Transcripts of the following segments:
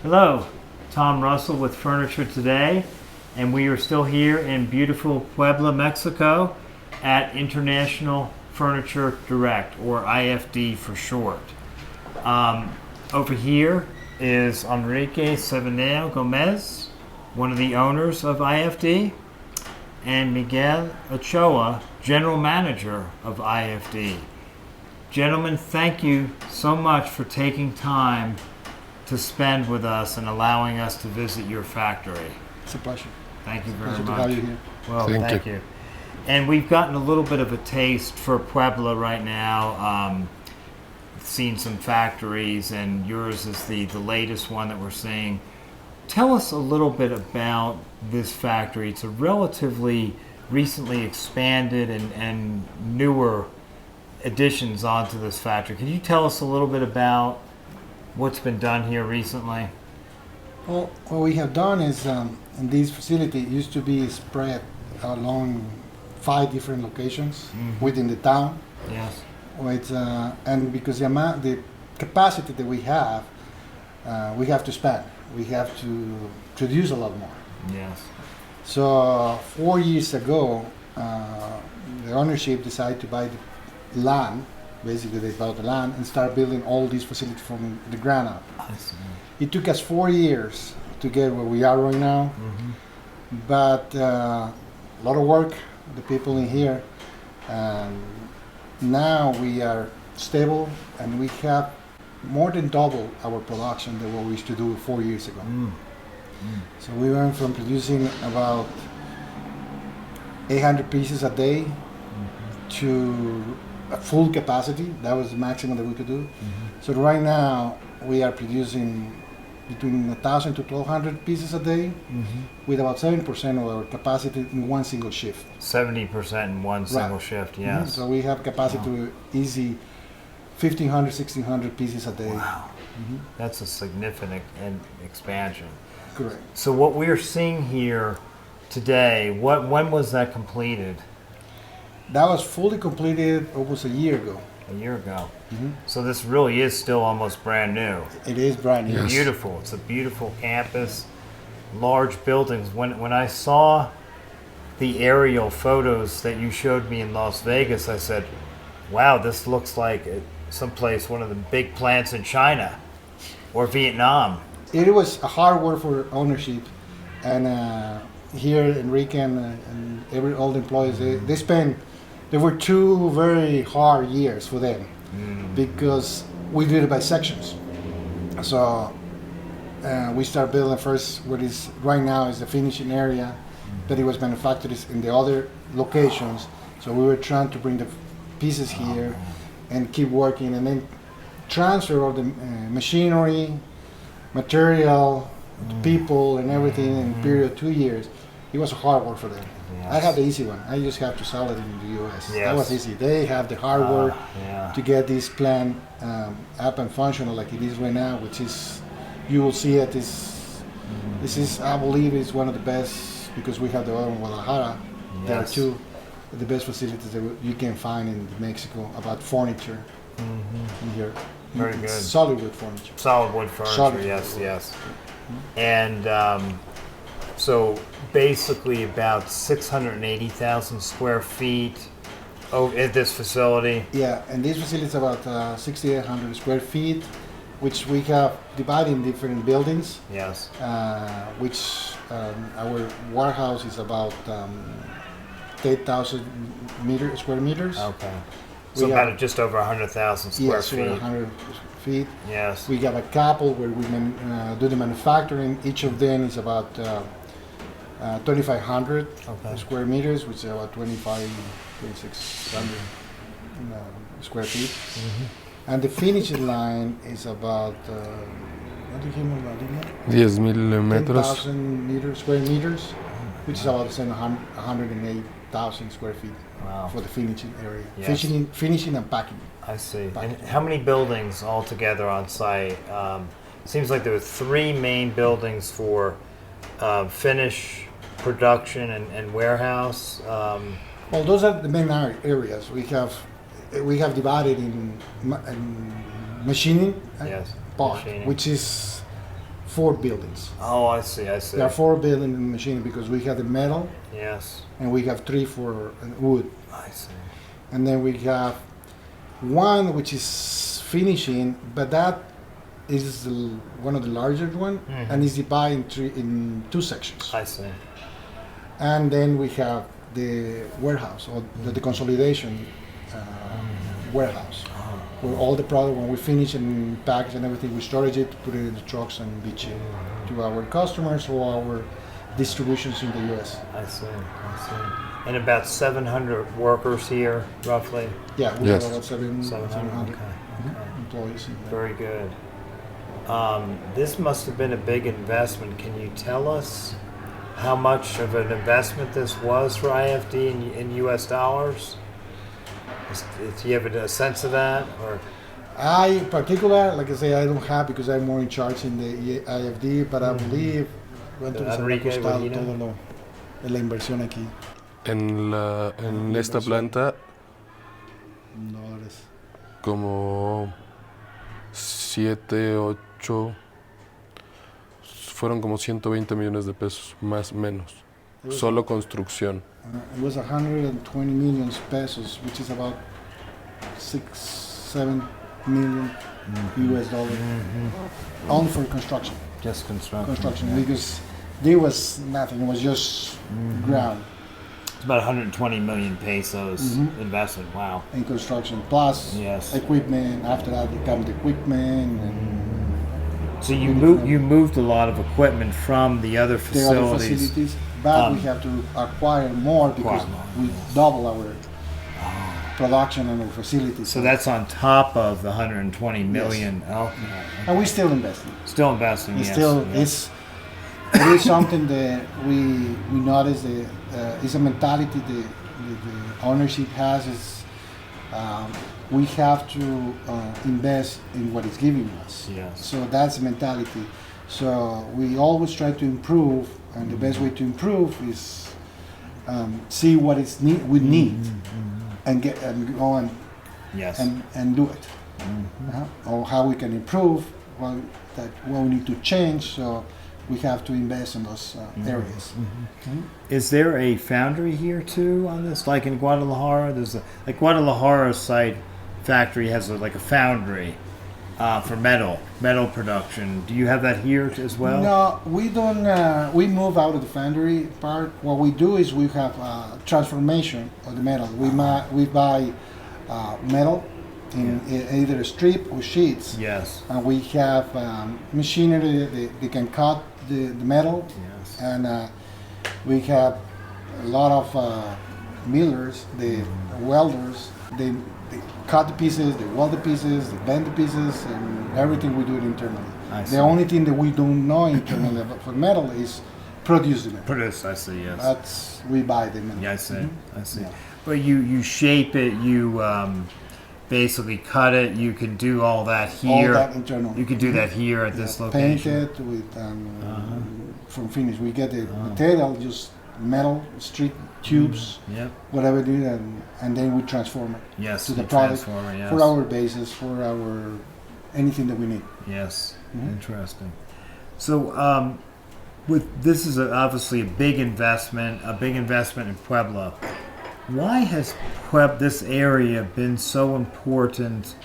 Hello, Tom Russell with Furniture Today, and we are still here in beautiful Puebla, Mexico at International Furniture Direct, or IFD for short. Over here is Enrique Savaneo Gomez, one of the owners of IFD, and Miguel Ochoa, General Manager of IFD. Gentlemen, thank you so much for taking time to spend with us and allowing us to visit your factory. It's a pleasure. Thank you very much. Pleasure to have you here. Well, thank you. And we've gotten a little bit of a taste for Puebla right now. Seen some factories, and yours is the latest one that we're seeing. Tell us a little bit about this factory. It's a relatively recently expanded and newer additions onto this factory. Can you tell us a little bit about what's been done here recently? Well, what we have done is in this facility it used to be spread along 5 different locations within the town. Yes. And because the capacity that we have to spend. We have to produce a lot more. Yes. So 4 years ago, the ownership decided to buy the land. Basically, they bought the land and started building all these facilities from the ground up. I see. It took us 4 years to get where we are right now, but a lot of work, the people in here. Now we are stable and we have more than double our production than what we used to do 4 years ago. So we went from producing about 800 pieces a day to a full capacity. That was the maximum that we could do. So right now we are producing between 1,000 to 1,200 pieces a day with about 7% of our capacity in one single shift. 70% in one single shift, yes. So we have capacity to easy 1,500, 1,600 pieces a day. Wow. That's a significant expansion. Correct. So what we're seeing here today, when was that completed? That was fully completed almost a year ago. A year ago. So this really is still almost brand new. It is brand new. Yes. Beautiful. It's a beautiful campus, large buildings. When I saw the aerial photos that you showed me in Las Vegas, I said, wow, this looks like one of the big plants in China or Vietnam. It was a hard work for ownership, and here Enrique and all the employees, there were 2 very hard years for them because we did it by sections. So we start building first what is right now is the finishing area, but it was manufactured in the other locations. So we were trying to bring the pieces here and keep working, and then transfer all the machinery, material, people, and everything in a period of 2 years. It was a hard work for them. Yes. I have the easy one. I just have to sell it in the U.S. Yes. That was easy. They have the hard work to get this plant up and functional like it is right now, which is, you will see it. This is, I believe, is one of the best, because we have the other in Guadalajara. Yes. There are 2 of the best facilities that you can find in Mexico about furniture in here. Very good. Solid wood furniture. Solid wood furniture, Solid yes, wood. yes. And so basically about 680,000 square feet at this facility. Yeah, and this facility is about 6,800 square feet, which we have divided in different buildings. Yes. Which our warehouse is about 8,000 square meters. Okay. So about just over 100,000 square feet. Yes, 100 feet. Yes. We have a couple where we do the manufacturing. Each of them is about 2,500 square meters, which is about 2,600 square feet. And the finishing line is about, what did you know? 10,000 metros. 10,000 square meters, which is about 108,000 square feet. Wow. For the finishing area. Yes. Finishing and packing. I see. And how many buildings altogether on site? Seems like there were 3 main buildings for finish, production, and warehouse. Well, those are the main areas. We have divided in machining Yes. part, Machining. which is 4 buildings. Oh, I see. I see. There are 4 buildings in the machine because we have the metal Yes. and we have 3 for wood. I see. And then we have 1 which is finishing, but that is one of the larger one, and is divided in 2 sections. I see. And then we have the warehouse or the consolidation warehouse, where all the product, when we finish and package and everything, we storage it, put it in the trucks, and be shipped to our customers or our distributions in the U.S. I see. I see. And about 700 workers here, roughly. Yeah, we Yes. have about 700 Okay. employees. In there. Very good. This must have been a big investment. Can you tell us how much of an investment this was for IFD in U.S. dollars? Do you have a sense of that, or? I, in particular, like I say, I don't have because I'm more in charge in the IFD, but I believe cuánto les habrá costado todo la inversión aquí. En esta planta, $. como 7, 8, fueron como 120 millones de pesos, más o menos. Solo construcción. It was 120 million pesos, which is about 6-7 million US dollars, only for construction. Just construction. Construction, because there was nothing. It was just ground It's about 120 million pesos investment. Wow. in construction, plus Yes. equipment. After that, it comes the equipment and So you moved a lot of equipment from the other the facilities. other facilities, but we have to acquire more because we double our production and our facilities. So that's on top of the 120 million. Okay. And we still investing. Still investing. It's Yes. still yes. it is something that we notice that it's a mentality the ownership has is we have to invest in what it's giving us. Yes. So that's the mentality. So we always try to improve, and the best way to improve is see what we need and go Yes. and do it. Or how we can improve, what we need to change. So we have to invest in those areas. Is there a foundry here too on this? Like in Guadalajara, there's like Guadalajara site factory has like a foundry for metal production. Do you have that here as well? No, we don't. We move out of the foundry part. What we do is we have transformation of the metal. We buy metal in either a strip or sheets. Yes. And we have machinery that can cut the metal. Yes. And we have a lot of millers, the welders. They cut the pieces, they weld the pieces, they bend the pieces, and everything we do it internally. I see. The only thing that we don't know internally for metal is produce the metal. Produce, I see, yes. That's we buy the metal. Yeah, I see. I see. Yeah. But you shape it, you basically cut it, you can do all that here. All that internal. You can do that here at this Paint location. it with from finish. We get the material, just metal, strip tubes, Yep. whatever it is, and then we transform it Yes. to the you product transform it, yes. for our bases, for our anything that we need. Yes. Interesting. So, this is obviously a big investment in Puebla. Why has this area been so important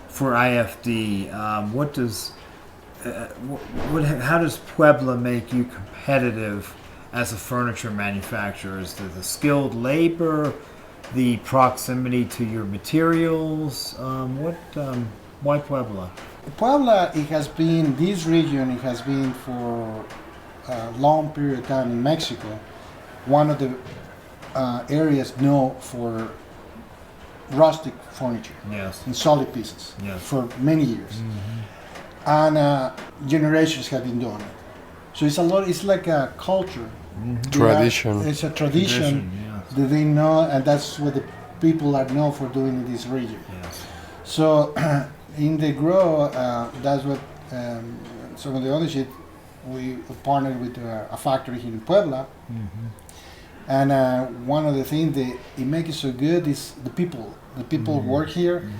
for IFD? How does Puebla make you competitive as a furniture manufacturer? Is it the skilled labor, the proximity to your materials? Why Puebla? Puebla, this region, it has been for a long period of time in Mexico, one of the areas known for rustic furniture Yes. and solid pieces Yes. for many years. And generations have been doing it. So it's like a culture. Tradition. It's a tradition Yes. that they know, and that's what the people are known for doing in this region. Yes. So in the grow, that's what some of the ownership, we partnered with a factory here in Puebla. And one of the things that it makes it so good is the people. The people work here.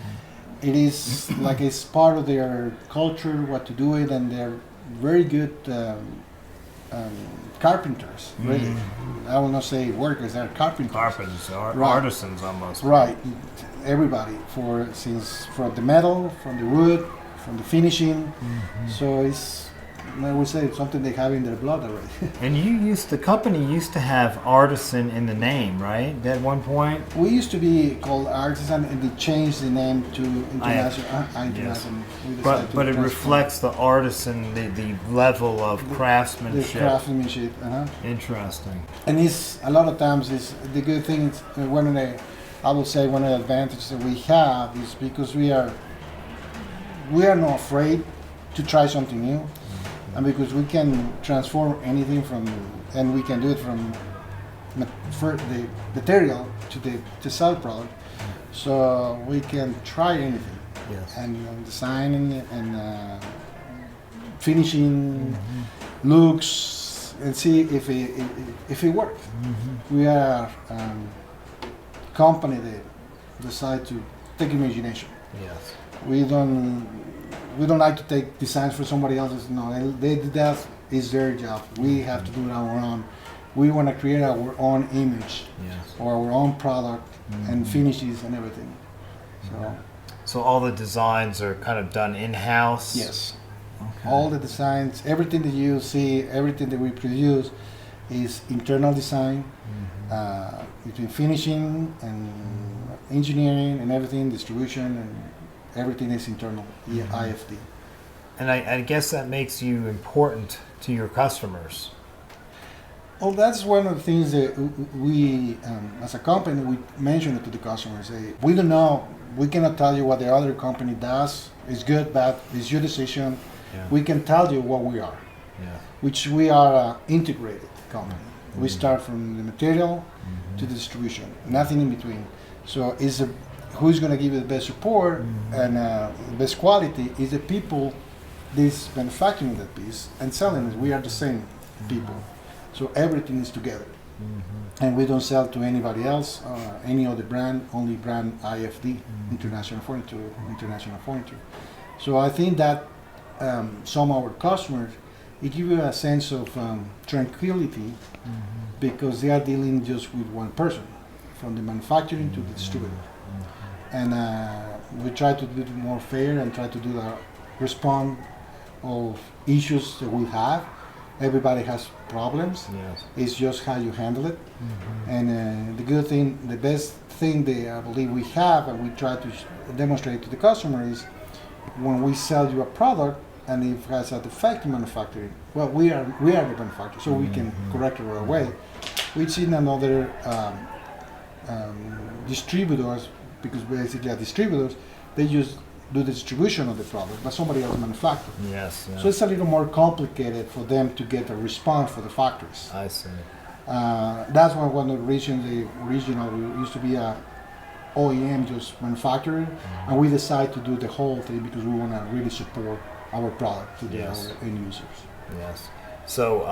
It is like it's part of their culture, what to do it, and very good carpenters, really. I will not say workers, they're carpenters. Carpenters, Right. artisans almost. Right, everybody, from the metal, from the wood, from the finishing. So it's, I would say, it's something they have in their blood already. And the company used to have artisan in the name, right? At one point? We used to be called Artisan, and they changed the name to International. International. We decided to But it transform reflects the artisan, the level of the craftsmanship. craftsmanship. Interesting. And it's a lot of times is the good thing. Is one of the, I would say, one of the advantages that we have is because we are not afraid to try something new, and because we can transform anything and we can do it from the material to the sell product, so we can try anything. Yes. And designing and finishing looks and see if it works. We are company that decide to take imagination. Yes. We don't like to take designs for somebody else's. No, that is their job. We have to do it our own. We want to create our own image Yes. or our own product and finishes and everything. So all the designs are kind of done in-house? Yes. Okay. All the designs, everything that you see, everything that we produce is internal design, between finishing and engineering and everything, distribution, and everything is internal, IFD. And I guess that makes you important to your customers. Well, that's one of the things that we, as a company, we mention it to the customers. We don't know, we cannot tell you what the other company does. It's good, bad, it's your decision. Yeah. We can tell you what we are, which we are an integrated company. We start from the material to the distribution, nothing in between. So who's going to give you the best support and the best quality is the people this manufacturing that piece and selling it. We are the same people. So everything is together. And we don't sell to anybody else, any other brand, only brand IFD, International Furniture. So I think that some of our customers, it gives you a sense of tranquility because they are dealing just with one person, from the manufacturing to the distributor. And we try to do it more fair and try to do the respond of issues that we have. Everybody has problems. Yes. It's just how you handle it. And the best thing that I believe we have, and we try to demonstrate to the customer is when we sell you a product and it has a defect in manufacturing. Well, we are the manufacturer, so we can correct it right away. We've seen another distributors, because basically are distributors, they just do the distribution of the product, but somebody else manufactures. Yes. So it's a little more complicated for them to get a response for the factories. I see. That's one of the reasons the original used to be a OEM, just manufacturer, and we decided to do the whole thing because we want to really support our product to our end users. Yes. So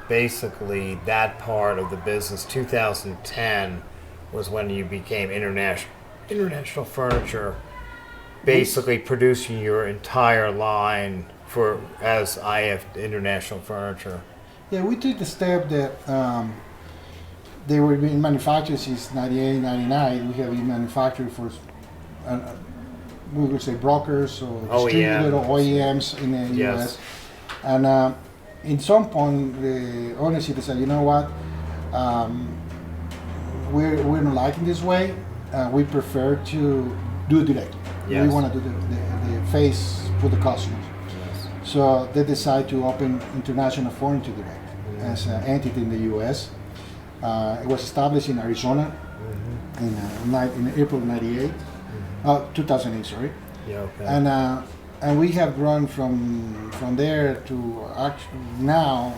basically, that part of the business, 2010, was when you became International Furniture, basically producing your entire line as International Furniture. Yeah, we took the step that they were being manufactured since 98, 99. We have been manufactured for, we would say brokers or distributors or OEMs in the US. And in some point, the ownership said, you know what, we're not liking this way. We prefer to do it directly. Yes. We want to do the face for the customers. Yes. So they decided to open International Furniture Direct as an entity in the U.S. It was established in Arizona in April 2008, sorry. Yeah, okay. And we have grown from there to actually now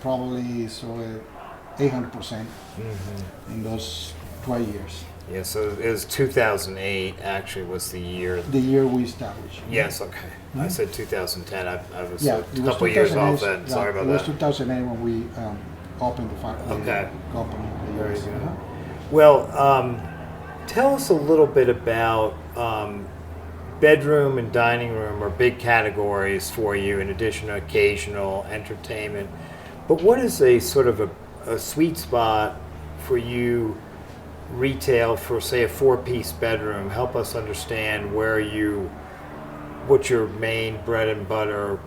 probably 800% in those 12 years. Yeah, so it was 2008 actually was the year. The year we established. Yes, okay. I said 2010. I was Yeah, a it was couple years 2008, off then. Sorry about It was that. 2008 when we opened the Okay. company. in the Very US. good. Well, tell us a little bit about bedroom and dining room are big categories for you in addition to occasional entertainment. But what is a sort of a sweet spot for you retail for, say, a 4-piece bedroom? Help us understand what's your main bread and butter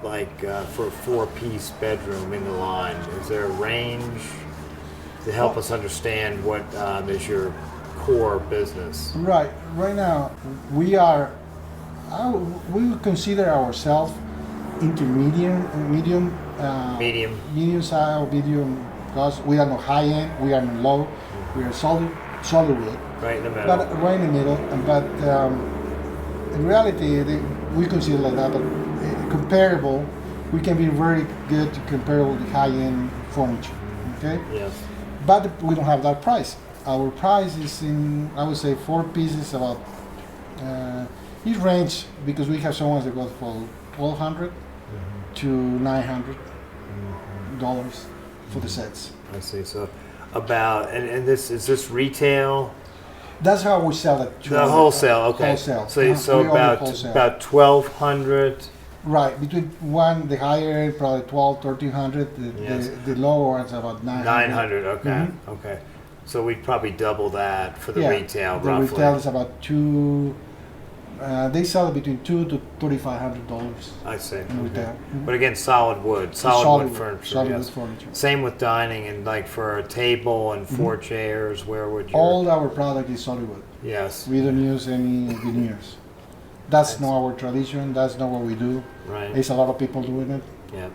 like for a 4-piece bedroom in the line? Is there a range to help us understand what is your core business? Right now, we would consider ourselves medium size, medium cost. We are not high end, we are not low, we are solid wood. Right in the middle. But right in the middle, but in reality, we consider like that. But comparable, we can be very good to comparable to high end furniture. Okay. Yes. But we don't have that price. Our price is in, I would say, 4 pieces about. It range because we have some ones that go for $1,200 to $900 for the sets. I see. So about and this is this retail? That's how we sell it. The wholesale. Okay. Wholesale. So We only about wholesale. about 1,200. Right, between the higher probably 1,200, Yes. the lower one's about 900. 900. Okay. Mhm. Okay. So we'd probably double that for the retail, the roughly. retail is about two. They sell it between $200 to $3,500 I see. in retail. Okay. Mhm. But again, solid wood Solid furniture. solid Yes. wood furniture. Same with dining and like for a table and 4 chairs. Where would you? All our product is solid wood. Yes. We don't use any veneers. That's not our tradition. That's not what we do. Right. There's a lot of people doing it. Yeah.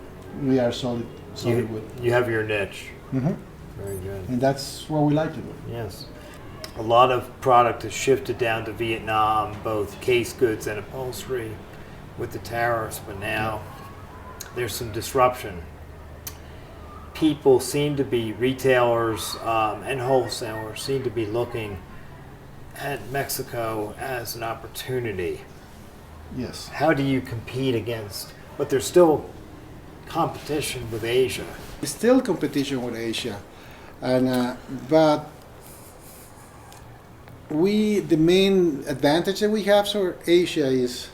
We are solid wood. You have your niche. Hmm. Very good. And that's what we like to do. Yes. A lot of product has shifted down to Vietnam, both case goods and upholstery with the tariffs, but now there's some disruption. People seem to be, retailers and wholesalers seem to be looking at Mexico as an opportunity. Yes. How do you compete against, but there's still competition with Asia. It's still competition with Asia, and but the main advantage that we have for Asia is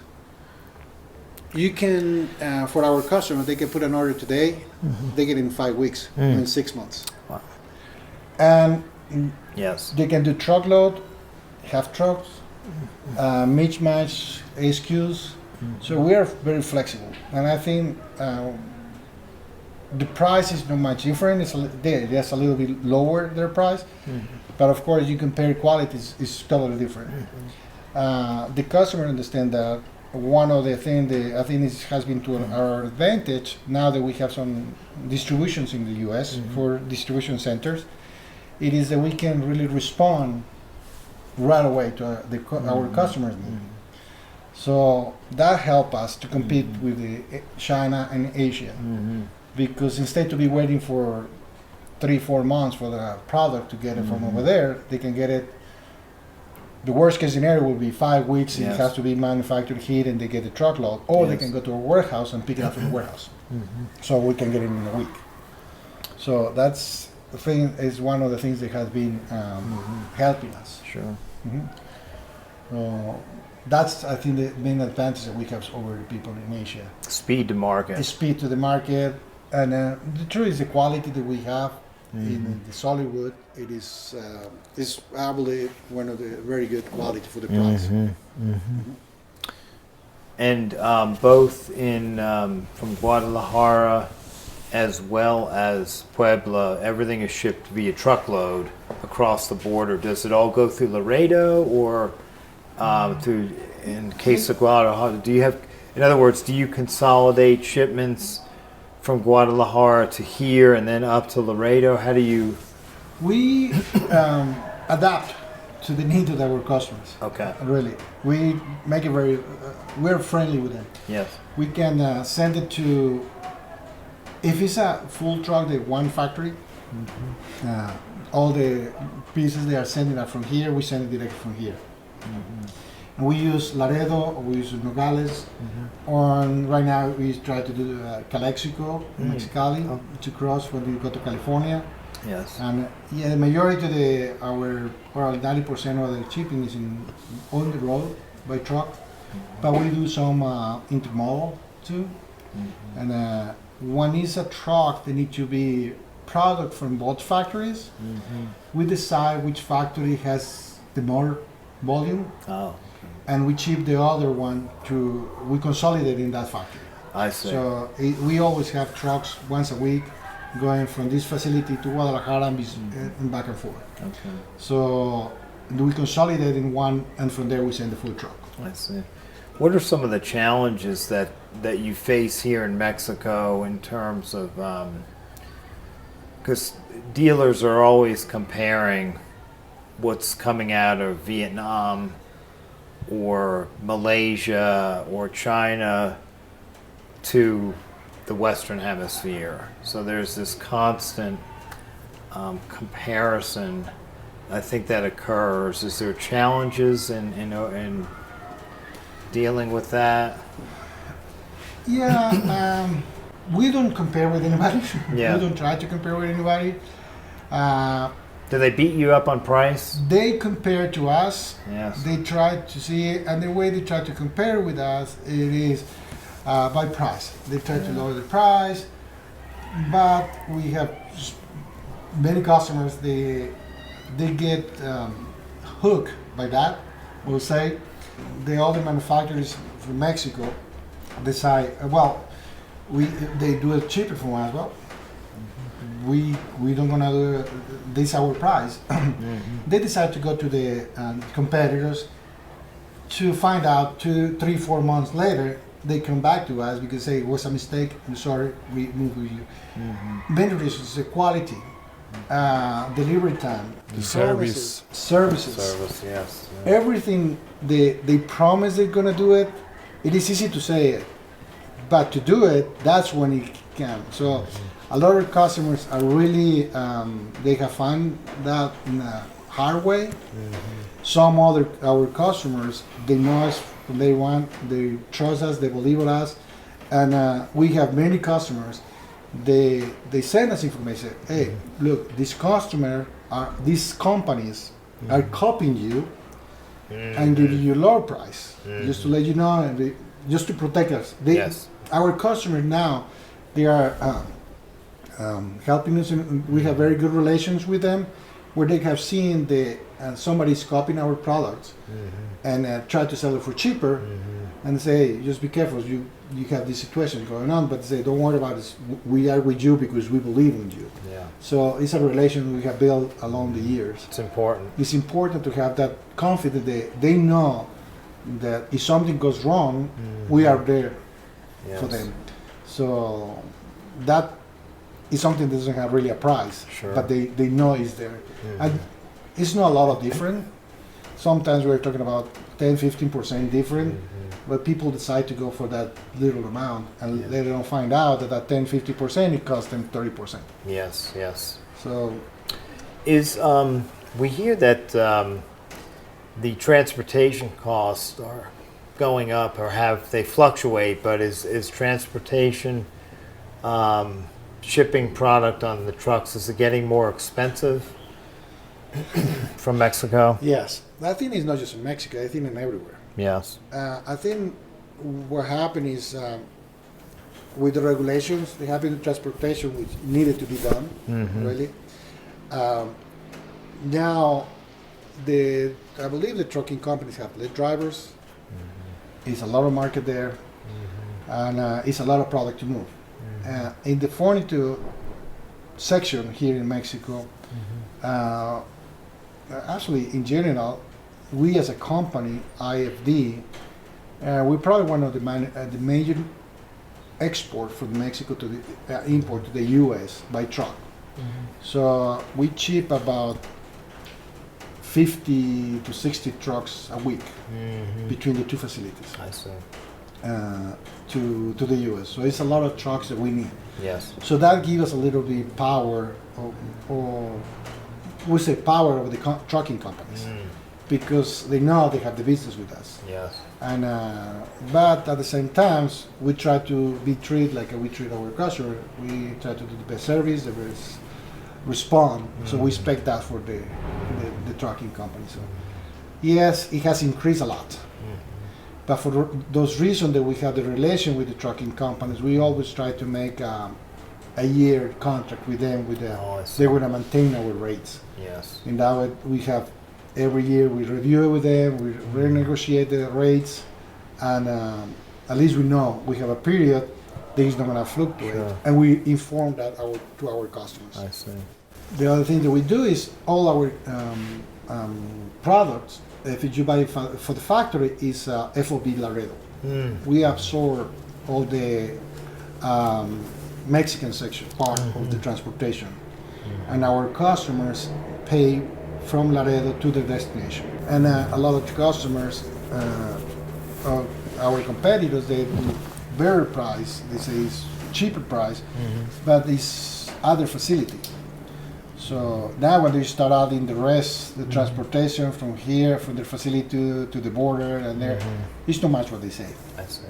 you can for our customer they can put an order today, they get it in 5 weeks, in 6 months. Wow. And Yes. they can do truckload, half trucks, mismatch SKUs. So we are very flexible, and I think the price is not much different. It's a little bit lower their price, but of course you compare qualities is totally different. The customer understand that. One of the things that I think has been to our advantage now that we have some distributions in the U.S. for distribution centers, it is that we can really respond right away to our customers' need. So that helps us to compete with China and Asia, because instead to be waiting for 3-4 months for the product to get it from over there, they can get it. The worst case scenario will be 5 weeks. Yes. It has to be manufactured here, and they get the truckload, or they Yes. can go to a warehouse and pick it up from the warehouse. So we can get it in a week. So that's the thing. Is one of the things that has been helping us. Sure. So that's, I think, the main advantage that we have over the people in Asia. Speed to market. The speed to the market, and the truth is the quality that we have in the solid wood. It is I believe one of the very good quality for the price. And both in from Guadalajara as well as Puebla, everything is shipped via truckload across the border. Does it all go through Laredo or through, in case of Guadalajara, do you have, in other words, do you consolidate shipments from Guadalajara to here and then up to Laredo? How do you? We adapt to the need of our customers. Okay. Really, we make it very. We're friendly with them. Yes. We can send it to. If it's a full truck, the one factory, all the pieces they are sending are from here. We send it direct from here. And we use Laredo, we use Nogales. On right now, we try to do Calexico, Mexicali, to cross when we go to California. Yes. And the majority of our 90% of the shipping is on the road by truck. but we do some intermodal too. And when it's a truck, they need to be product from both factories. We decide which factory has the more volume, Oh, and we ship the other one to, we consolidate in that factory. I see. So we always have trucks once a week going from this facility to Guadalajara and back and forth. Okay, So we consolidate in one, and from there we send the full truck. I see. What are some of the challenges that you face here in Mexico in terms of, because dealers are always comparing what's coming out of Vietnam or Malaysia or China to the Western Hemisphere. So there's this constant comparison, I think, that occurs. Is there challenges in dealing with that? Yeah, we don't compare with anybody. Yeah. We don't try to compare with anybody. Do they beat you up on price? They compare to us. Yes. They try to see, and the way they try to compare with us, it is by price. They try to lower the price, but we have many customers. They get hooked by that. We'll say the other manufacturers from Mexico decide, well, they do it cheaper from us. Well, we don't gonna do this our price. They decide to go to the competitors to find out 2, 3, 4 months later. They come back to us because say it was a mistake. I'm sorry, we move with you. Many reasons: the quality, delivery time, The service. services. Service, yes. Everything they promise they're gonna do it. It is easy to say it, but to do it, that's when it can. So a lot of customers are really they have found that in a hard way. Some other our customers, they know us from day one. They trust us. They believe in us, and we have many customers. They send us information. Hey, look, these these companies are copying you and giving you lower price, just to let you know, and just to protect us. Yes. Our customers now, they are helping us. And we have very good relations with them, where they have seen somebody's copying our products and try to sell it for cheaper, and say, hey, just be careful. You have this situation going on, but say, don't worry about it. We are with you because we believe in you. Yeah. So it's a relation we have built along the years. It's important. It's important to have that confidence. They know that if something goes wrong, we are there for Yes. them. So that is something that doesn't have really a price, Sure. but they know it's there. And it's not a lot of different. Sometimes we're talking about 10-15% different, but people decide to go for that little amount, and they don't find out that 10-50% it costs them 30%. Yes, yes. So Is we hear that the transportation costs are going up, or they fluctuate, but is transportation shipping product on the trucks, is it getting more expensive from Mexico? yes, I think it's not just in Mexico. I think in everywhere. Yes. I think what happened is with the regulations, they have in transportation which needed to be done, really. Now, I believe the trucking companies have less drivers. It's a lot of market there, and it's a lot of product to move. In the 42 section here in Mexico, actually in general, we as a company, IFD, we're probably one of the major export from Mexico to the import to the U.S. by truck. So we ship about 50 to 60 trucks a week between the two facilities I see. to the U.S. So it's a lot of trucks that we need. Yes. So that gives us a little bit power, or we say power over the trucking companies, because they know they have the business with us. Yes. And but at the same time, we try to be treated like we treat our customer. We try to do the best service, the best respond. So we expect that for the trucking company. So yes, it has increased a lot. But for those reasons that we have the relation with the trucking companies, we always try to make a year contract with them. They want to maintain our rates. Yes. And that way we have every year we review it with them, we renegotiate the rates, and at least we know we have a period that is not going to fluctuate, Sure. and we inform that to our customers. I see. The other thing that we do is all our products, if you buy for the factory, is FOB Laredo. We absorb all the Mexican section part of the transportation, and our customers pay from Laredo to the destination. And a lot of customers, our competitors, they do better price. They say it's cheaper price, but it's other facility. So now when they start adding the rest, the transportation from here, from the facility to the border, and there, it's too much what they say. I see.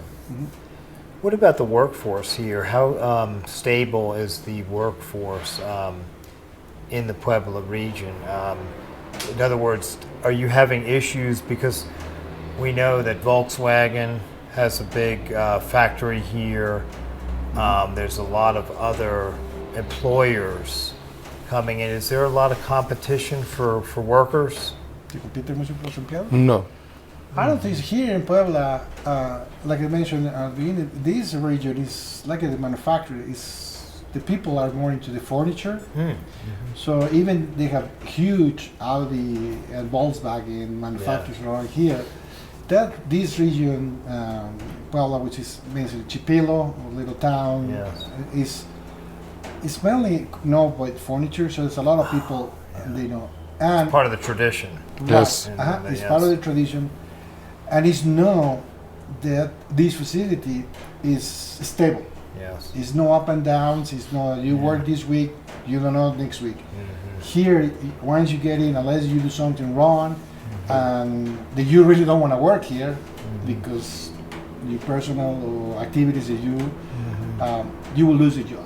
What about the workforce here? How stable is the workforce in the Puebla region? In other words, are you having issues because we know that Volkswagen has a big factory here. There's a lot of other employers coming in. Is there a lot of competition for workers? No. I don't think here in Puebla, like I mentioned at the beginning, this region is like the manufacturer. The people are more into the furniture. So even they have huge Audi and Volkswagen manufacturers around here. This region, Puebla, which is basically Chipilo, a little town, is mainly known by furniture. So there's a lot of people they know. And part of the tradition. Yes. It's part of the tradition. And it's known that this facility is stable. Yes. It's no up and downs. It's no you work this week, you don't know next week. Here, once you get in, unless you do something wrong, and that you really don't want to work here because your personal or activities that you will lose your job.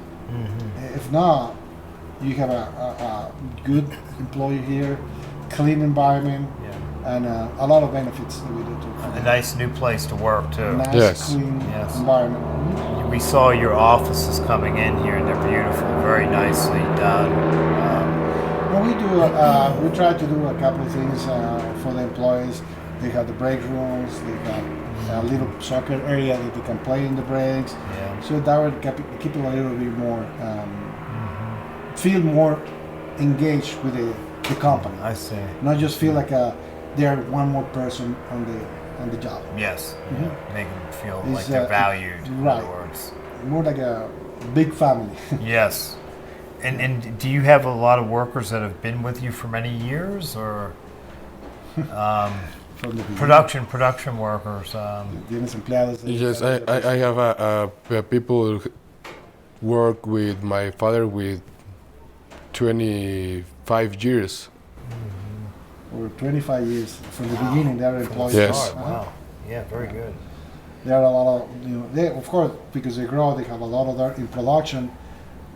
If not, you have a good employer here, clean environment, and a lot of benefits that we do too. A nice new place to work too. Nice, clean environment. We saw your offices coming in here, and they're beautiful, very nicely done. Well, we try to do a couple of things for the employees. They have the break rooms. They have a little soccer area that they can play in the breaks. So that would keep them a little bit more, feel more engaged with the company. I see. Not just feel like they're one more person on the job. Yes. Make them feel like they're valued. In other words. More like a big family. Yes. And do you have a lot of workers that have been with you for many years, or From the production workers? Yes, I have people work with my father with 25 years. Or 25 years from the beginning, they're employees. Yes. Wow. Yeah, very good. There are a lot of, they, of course, because they grow, they have a lot of that in production.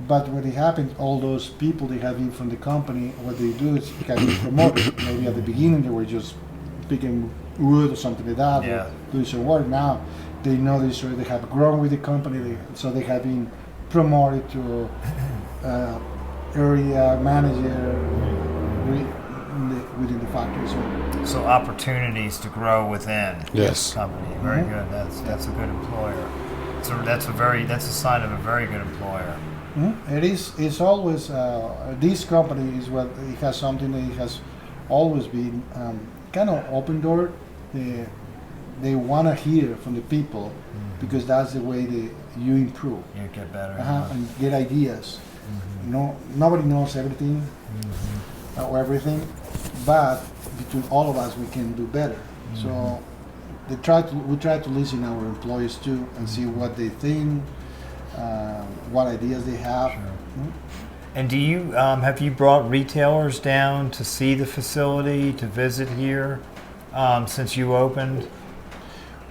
But when it happens, all those people they have in from the company, what they do is they can be promoted. Maybe at the beginning they were just picking wood or something like that, or doing some work. Now they know this, they have grown with the company, so they have been promoted to area manager within the factory. So opportunities to grow within Yes. the company. Very good. That's a good employer. That's a sign of a very good employer. It is. It's always this company is what it has something that it has always been kind of open door. They want to hear from the people because that's the way you improve. You get better. And get ideas. Nobody knows everything or everything, but between all of us we can do better. So we try to listen to our employees too and see what they think. What ideas they have. And do you have you brought retailers down to see the facility, to visit here since you opened?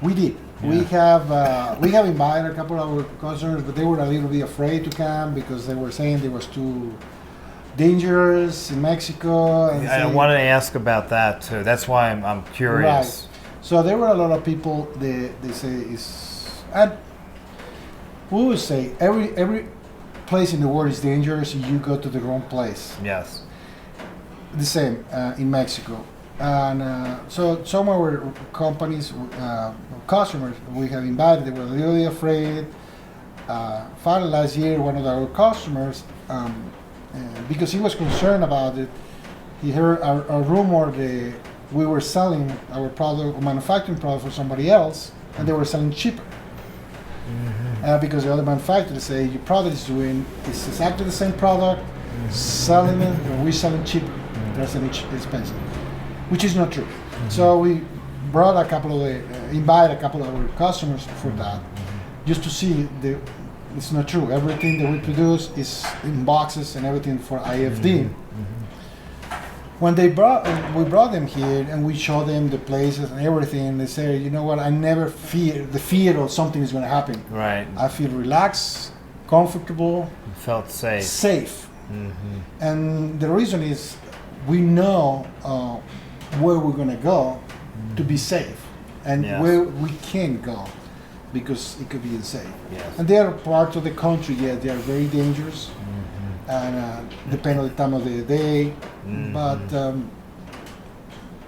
We did. Yeah. We have invited a couple of our customers, but they were a little bit afraid to come because they were saying it was too dangerous in Mexico. And I wanted to ask about that too. That's why I'm curious. Right. So there were a lot of people. They say is, and we would say every place in the world is dangerous. You go to the wrong place. Yes. The same in Mexico, and so some of our companies, customers we have invited, they were really afraid. Finally, last year, one of our customers, because he was concerned about it, he heard a rumor that we were selling our product, manufacturing product for somebody else, and they were selling cheaper. Because the other manufacturers say your product is exactly the same product, selling it, and we're selling cheaper. That's expensive, which is not true. So we brought invite a couple of our customers for that, just to see it's not true. Everything that we produce is in boxes and everything for IFD. When we brought them here and we showed them the places and everything, they say, you know what, I never fear the fear of something is going to happen. Right. I feel relaxed, comfortable, You felt safe. safe. And the reason is we know where we're going to go to be safe, and Yes. where we can't go because it could be unsafe. Yes. And there are parts of the country, yes, they are very dangerous, and depend on the time of the day. But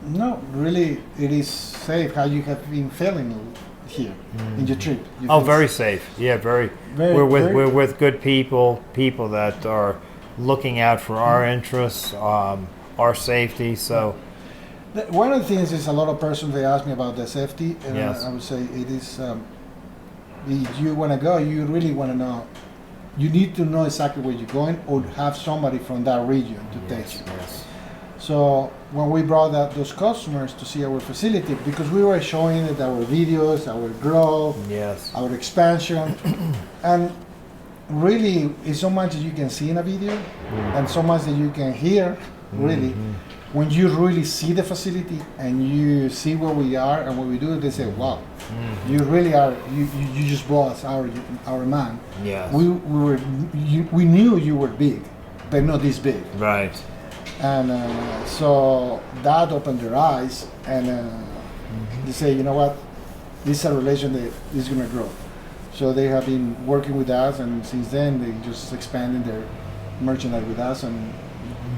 no, really, it is safe. How you have been feeling here in your trip? You Oh, feel very safe. Yeah, very. Very- We're with good people that are looking out for our interests, our safety. So One of the things is a lot of persons they ask me about the safety, and Yes. I would say it is. If you want to go, you really want to know. You need to know exactly where you're going, or have somebody from that region to take you. yes. So when we brought those customers to see our facility, because we were showing it our videos, our growth, Yes. our expansion, and really it's so much that you can see in a video, and so much that you can hear. Really, when you really see the facility and you see where we are and what we do, they say, "Wow, you really are. You just brought us our man." Yes. We knew you were big, but not this big. Right. And so that opened their eyes, and they say, you know what, this is a relation that is going to grow. So they have been working with us, and since then they just expanding their merchandise with us, and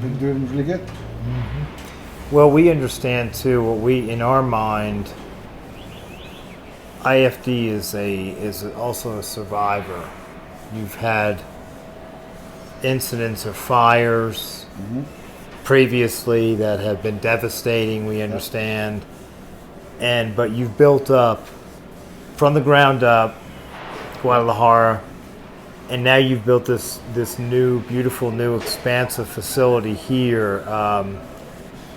been doing really good. Well, we understand too. What we in our mind, IFD is also a survivor. You've had incidents of fires previously that have been devastating. We understand, but you've built up from the ground up Guadalajara, and now you've built this new, beautiful, new, expansive facility here.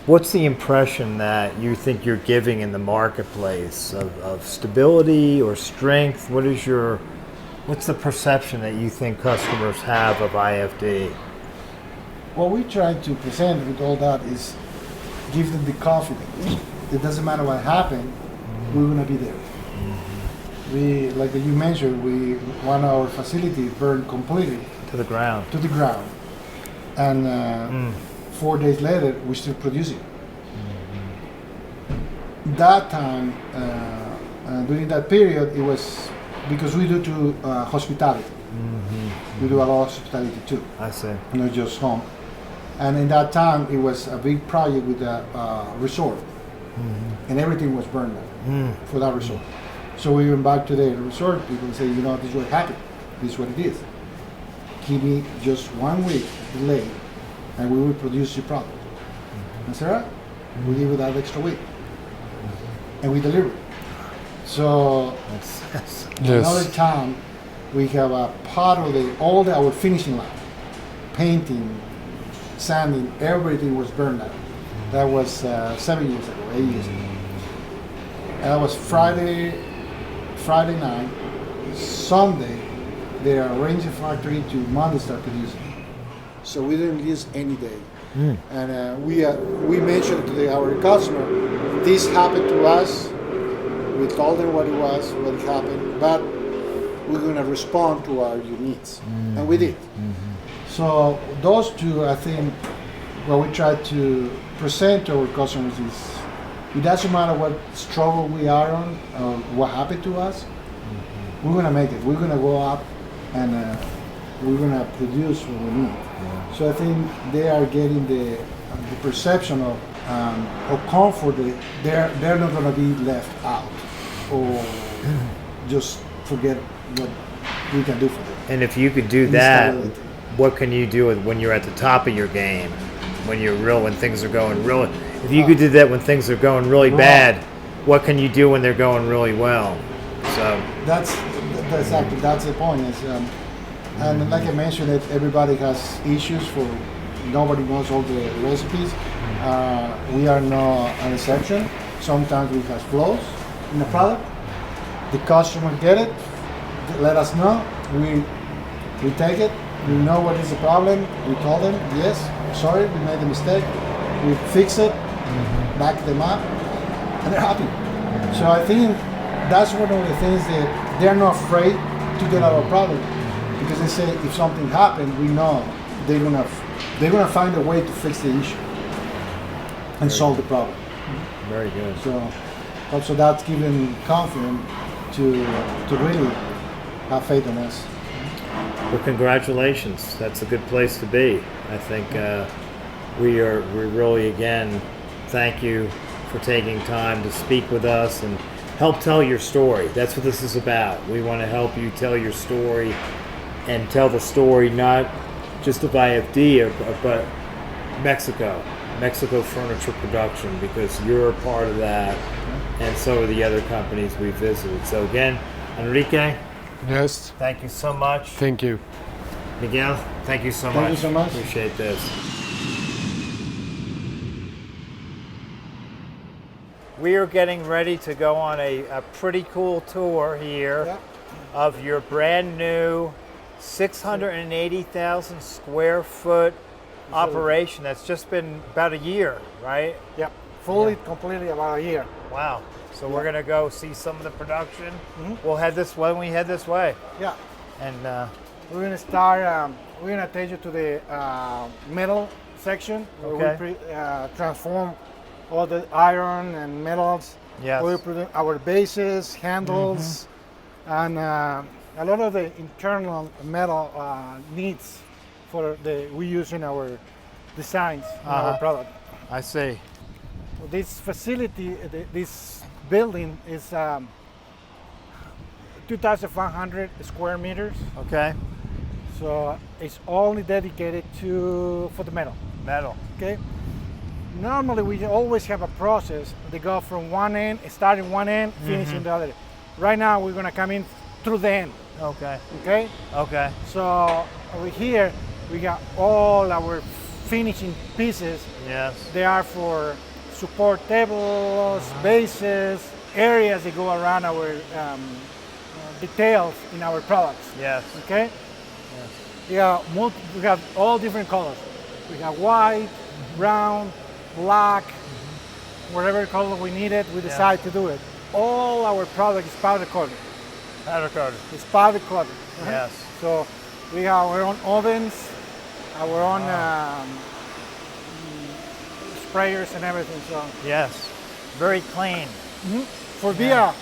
What's the impression that you think you're giving in the marketplace of stability or strength? What's the perception that you think customers have of IFD? What we try to present with all that is give them the confidence. It doesn't matter what happened, we're going to be there. We, like you mentioned, one of our facilities burned completely To the ground. and 4 days later we're still producing. That time, during that period, it was because we do to hospitality. We do a lot of hospitality too, I see. not just home. And in that time, it was a big project with a resort, and everything was burned up for that resort. So we went back to the resort. People say, you know, this is what happened. This is what it is. Give me just 1 week delay, and we will produce your product. I said, all right, we give you that extra week, and we deliver. So That's another time, we have a part of our finishing line, painting, sanding, everything was burned out. That was 7 years ago, 8 years ago. And that was Friday night. Sunday, they arranged the factory to Monday start producing. So we didn't lose any day. And we mentioned to our customer, this happened to us. We told them what it was, what happened, but we're going to respond to our needs. And we did. So those two, I think, what we try to present to our customers is it doesn't matter what struggle we are on, what happened to us, we're gonna make it. We're gonna go up, and we're gonna produce what we need. So I think they are getting the perception of comfort. They're not gonna be left out or just forget what we can do for them. And if you could do that, what can you do when you're at the top of your game? When things are going really, if you could do that when things are going really bad, what can you do when they're going really well? So that's the point. And like I mentioned, everybody has issues. Nobody knows all the recipes. We are not an exception. Sometimes we have flaws in the product. The customer get it, let us know. We take it. We know what is the problem. We told them, yes, sorry, we made a mistake. We fix it, back them up, and they're happy. So I think that's one of the things that they're not afraid to get our product, because they say if something happened, we know they're gonna find a way to fix the issue and solve the problem. very good. So also that's giving confidence to really have faith in us. Well, congratulations. That's a good place to be. I think we really, again, thank you for taking time to speak with us and help tell your story. That's what this is about. We want to help you tell your story and tell the story not just of IFD, but Mexico furniture production, because you're a part of that, and so are the other companies we visited. So again, Enrique, Yes. thank you so much. Thank you. Miguel, thank you so much. Thank you so much. Appreciate this. We are getting ready to go on a pretty cool tour here of your brand new 680,000 square foot operation that's just been about a year, right? Yep, fully, completely about a year. Wow. So we're gonna go see some of the production. We'll head this way when we head this way. Yeah, And we're gonna start. We're gonna take you to the metal section where Okay. we transform all the iron and metals. Yes. We produce our bases, handles, and a lot of the internal metal needs we use in our designs, in our product. I see. This facility, this building is 2,500 square meters. Okay. So it's only dedicated for the metal. Metal. Okay. Normally we always have a process. They go from one end, starting one end, finishing the other. Right now we're gonna come in through the end. Okay. Okay. Okay. So over here we got all our finishing pieces. Yes. They are for support tables, bases, areas that go around our details in our products. Yes. Okay. Yeah, we have all different colors. We have white, brown, black, whatever color we need it, we decide to do it. All our product is powder coated. Powder coated. It's powder coated. Yes. So we have our own ovens, our own sprayers and everything. So Yes. Very clean. for being a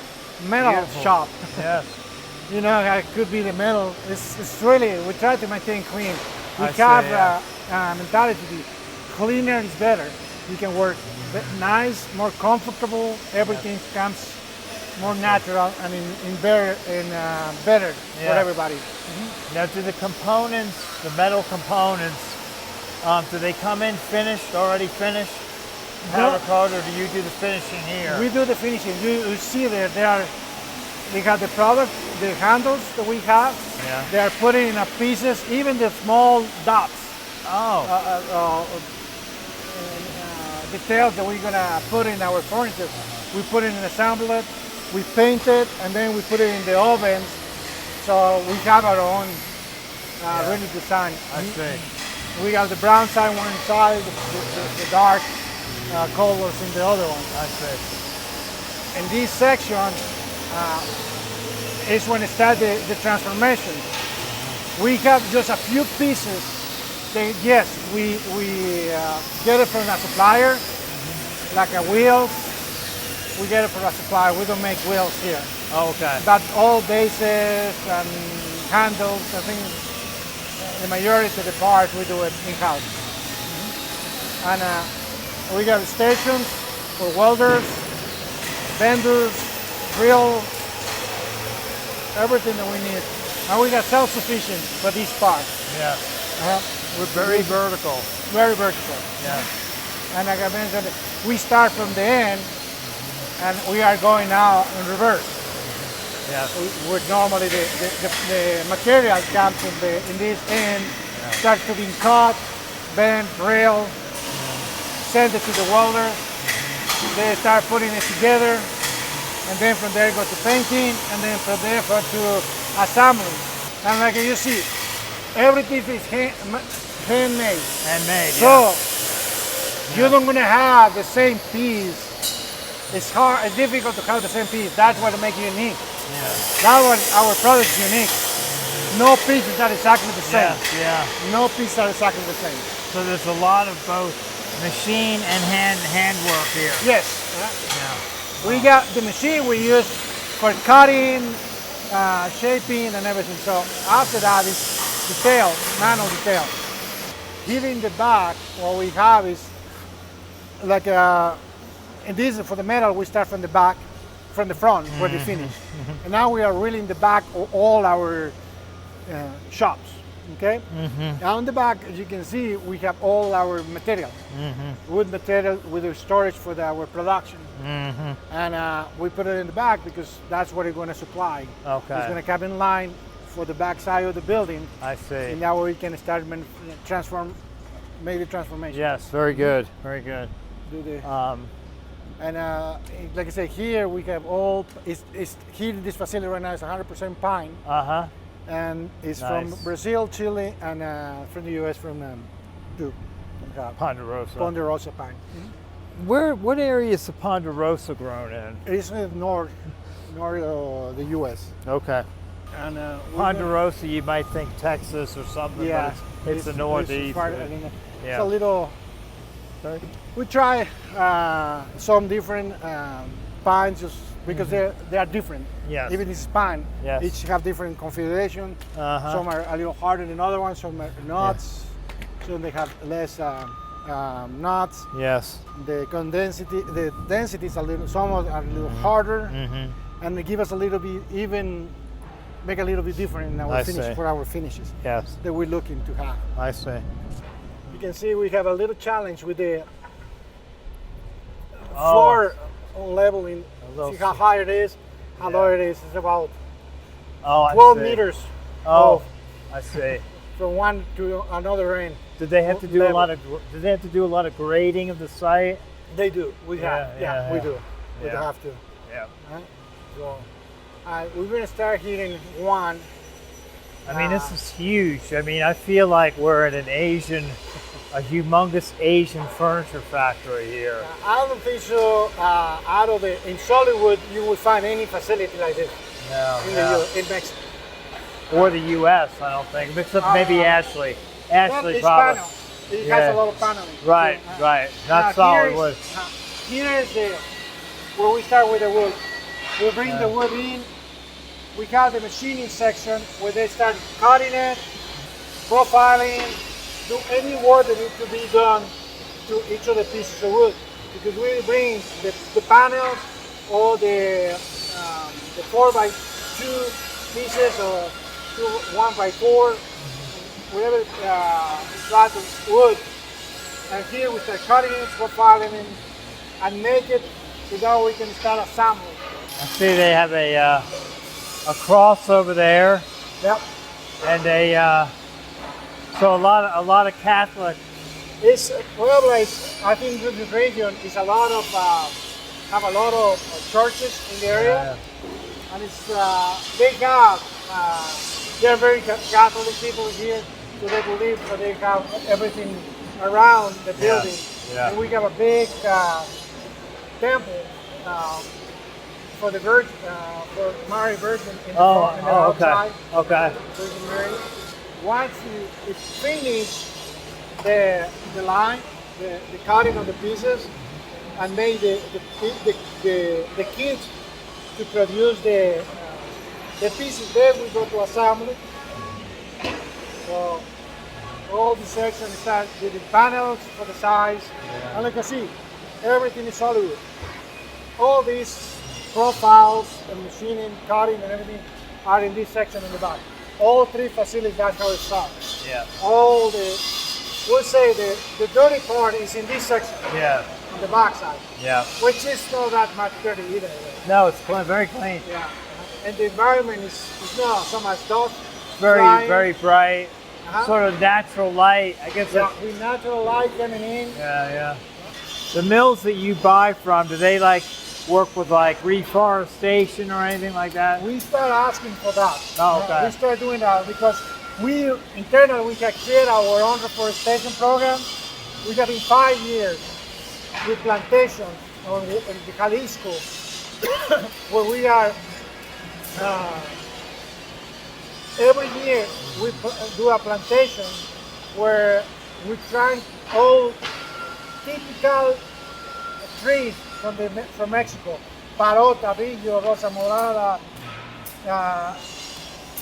metal Beautiful. shop, Yes. you know, it could be the metal. It's really, we try to maintain clean. We I see, have yeah. a mentality to be cleaner is better. You can work nice, more comfortable. Everything comes more natural and in better for Yeah. everybody. Now, do the components, the metal components, do they come in finished, already finished, powder coated, or do you do the finishing here? We do the finishing. You see there, we have the product, the handles that we have. Yeah. They are put in pieces, even the small dots. Oh. Details that we're gonna put in our furniture. We put it in assemble it, we paint it, and then we put it in the ovens. So we have our own really design. I see. We have the brown side on one side, the dark colors in the other one. I see. In this section is when it starts the transformation. We have just a few pieces. Yes, we get it from a supplier, like a wheels, we get it from a supplier. We don't make wheels here. Oh, okay. But all bases and handles, I think the majority of the parts we do it in-house. And we got stations for welders, vendors, drill, everything that we need. And we got self-sufficient for these parts. Yeah. We're Very vertical. very vertical. Yeah. And like I mentioned, we start from the end and we are going now in reverse. Yeah. Where normally the material comes in this end, starts to be cut, bent, drilled, send it to the welder. They start putting it together, and then from there go to painting, and then from there go to assembly. And like you see, everything is handmade. Handmade. So you don't gonna have the same piece. It's hard. It's difficult to have the same piece. That's what makes it unique. Yeah. That's what our product is unique. No pieces are exactly the same. Yeah. No pieces are exactly the same. So there's a lot of both machine and hand work here. Yes. Yeah. We got the machine we use for cutting, shaping, and everything. So after that is detail, manual detail. Here in the back, what we have is like and this is for the metal. We start from the back, from the front where they finish, and now we are really in the back of all our shops. Okay. Now in the back, as you can see, we have all our material, wood material with the storage for our production, and we put it in the back because that's what we're going to supply. Okay. It's going to come in line for the back side of the building. I see. And now we can start make the transformation. Yes. Very good. Very good. Do the, and like I said, here we have all. It's here in this facility right now is 100% pine. And it's Nice. from Brazil, Chile, and from the U.S. from Ponderosa. Ponderosa pine. What area is the Ponderosa grown in? It's in north of the U.S. Okay. And Ponderosa, you might think Texas or something, yeah, but it's the Northeast. It's a little. We try some different pines just because they are different. Yes. Even this pine, Yes. each have different configuration. Some are a little harder than other ones. Some are nuts. Some they have less nuts. Yes. The density is a little. Some are a little harder, and they give us a little bit make a little bit different in our finish for our finishes. Yes. That we're looking to have. I see. You can see we have a little challenge with the floor leveling. See how high it is, how low it is. It's about 12 meters. Oh, I see. From one to another end. Did they have to do a lot of? Did they have to do a lot of grading of the site? They do. We have. We do. We Yeah. have to. Yeah. Right? So we're gonna start here in one. I mean, this is huge. I mean, I feel like we're in a humongous Asian furniture factory here. I don't think so. In Solidwood, you will find any facility like this in Mexico. Or the U.S., I don't think, except maybe Ashley. Ashley probably. It has a lot of paneling. Right, right. Not solid wood. Here is where we start with the wood. We bring the wood in. We have the machining section where they start cutting it, profiling, do any work that needs to be done to each of the pieces of wood. Because we bring the panels or the 4x2 pieces or 1x4, whatever slats of wood. And here we start cutting it, profiling it, and make it so that we can start assembling. I see they have a cross over there. Yep. And so a lot of Catholic. It's Puebla. I think this region is a lot of have a lot of churches in the area, and it's they're very Catholic people here, so they believe that they have everything around the building. Yeah. And we have a big temple for the Virgin, for Mary Virgin in the outside. Okay. Virgin Mary. Once it's finished, the line, the cutting of the pieces, and made the kit to produce the pieces. Then we go to assembly. So all the sections start with the panels for the size, and like I see, everything is solid. All these profiles and machining, cutting, and everything are in this section in the back. All three facilities, that's how it starts. Yeah. All we'll say the dirty part is in this section, Yeah. on the back side, Yeah. which is not that much dirty either. No, it's clean, very clean. Yeah. And the environment is not so much dust. Very, flying. very bright. Uh-huh. Sort of natural light. I guess Yeah, that's, with natural light coming in. yeah. The mills that you buy from, do they like work with like reforestation or anything like that? We start asking for that. Oh, okay. We start doing that because we internally we can create our own reforestation program. We got in 5 years with plantations in the Jalisco where we are every year we do a plantation where we try all typical trees from Mexico, parota, billo, rosa morada,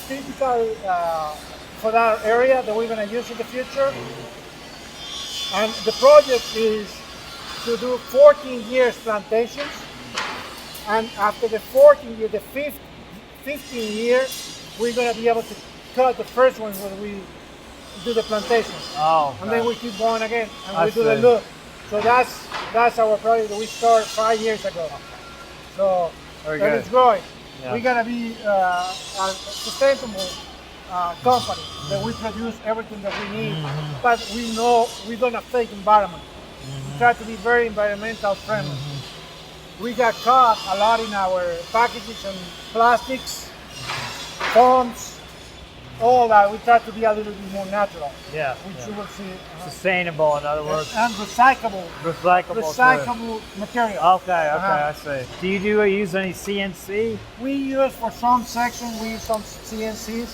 typical for that area that we're going to use in the future. And the project is to do 14 years plantations, and after the 14 year, the 15 year, we're going to be able to cut the first one when we do the plantation. Oh. And then we keep going again, and I we do the see. loop. So that's our project that we started 5 years ago. So Very and good. it's growing. Yeah. We're gonna be a sustainable company that we produce everything that we need, but we know we don't affect environment. We try to be very environmental friendly. We got caught a lot in our packages and plastics, foams, all that. We try to be a little bit more natural, Yeah. which you will see. Sustainable, in other words. And recyclable Recyclable. material. Okay, I see. Do you use any CNC? We use for some sections, we use some CNCs,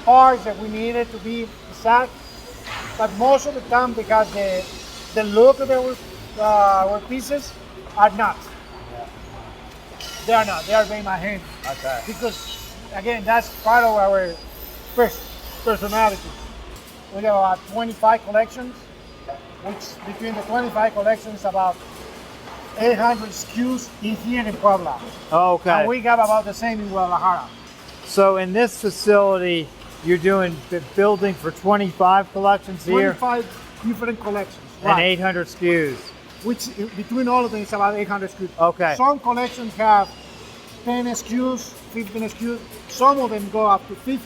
parts that we needed to be exact, but most of the time because the look of our pieces are not. They are not. They are made by hand. Okay. Because again, that's part of our personality. We have about 25 collections, which between the 25 collections, about 800 SKUs in here in Puebla. Okay. And we have about the same in Guadalajara. So in this facility, you're doing the building for 25 collections here 25 different collections. and 800 SKUs. Which between all of them is about 800 SKUs. Okay. Some collections have 10 SKUs, 15 SKUs. Some of them go up to 50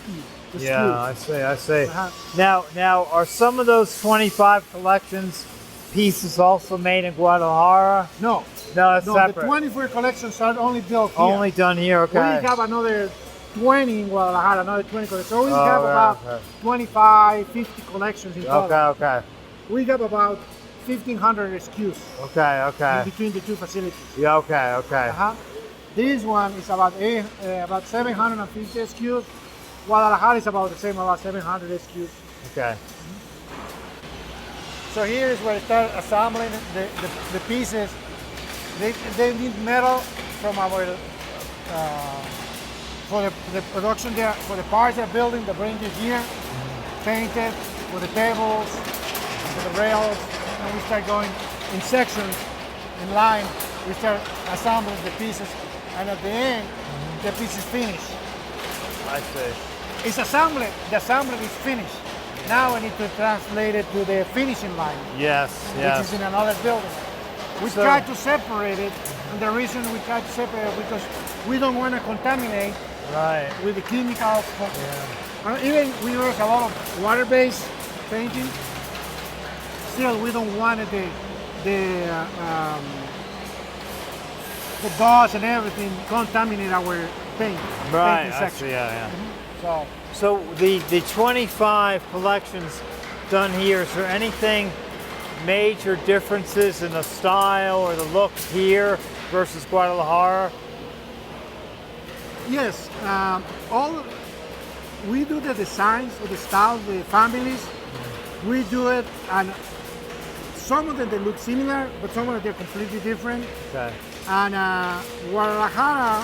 SKUs. Yeah, I see. Uh-huh. Now, are some of those 25 collections pieces also made in Guadalajara? No. No, that's No, separate. the 24 collections are only built here. Only done here, okay. We have another 20 in Guadalajara, another 20 collections. So we Oh, have yeah, about okay. 25, 50 collections in total. Okay. We have about 1,500 SKUs Okay. between the two facilities. Yeah, okay. Uh-huh. This one is about 750 SKUs. Guadalajara is about the same, about 700 SKUs. Okay. So here is where I start assembling the pieces. They need metal from our for the production there, for the parts they're building. They bring it here, painted with the tables, with the rails, and we start going in sections, in line. We start assembling the pieces, and at the end, the piece is finished. I see. It's assembly. The assembly is finished. Now we need to translate it to the finishing line, Yes. which is in another building. We So- try to separate it, and the reason we try to separate it because we don't want to contaminate Right. with the chemicals. Yeah. Even we use a lot of water-based painting. Still, we don't want the dust and everything contaminate our paint. Right. painting I section. see. Yeah. So So the 25 collections done here, is there anything major differences in the style or the look here versus Guadalajara? yes, we do the designs or the styles, the families. We do it, and some of them they look similar, but some of them they're completely different. Okay. And Guadalajara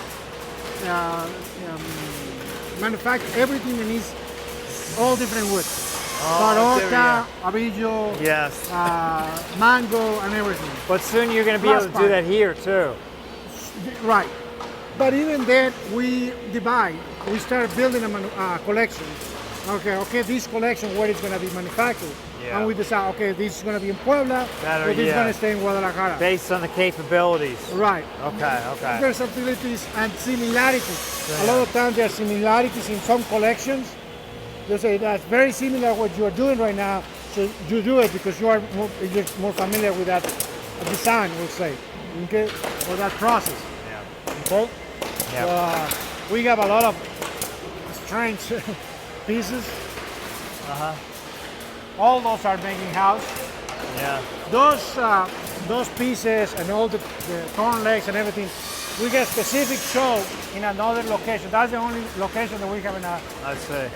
manufacture everything in these all different woods. Baroca, abillo, Yes. mango, and everything. But soon you're going to be able to do that here too. Right. But even then, we divide. We start building a collection. Okay, this collection, where it's going to be manufactured. Yeah. And we decide, okay, this is going to be in Puebla, or this is going to stay in Guadalajara. Based on the capabilities. Right. Okay. Versatilities and similarities. A lot of times there are similarities in some collections. They say that's very similar what you are doing right now, so you do it because you're more familiar with that design, we'll say, okay, or that process. Yeah. Okay. Yeah. We have a lot of strange pieces. All those are making house. Yeah. Those pieces and all the torn legs and everything, we get specific show in another location. That's the only location that we have in a. I see.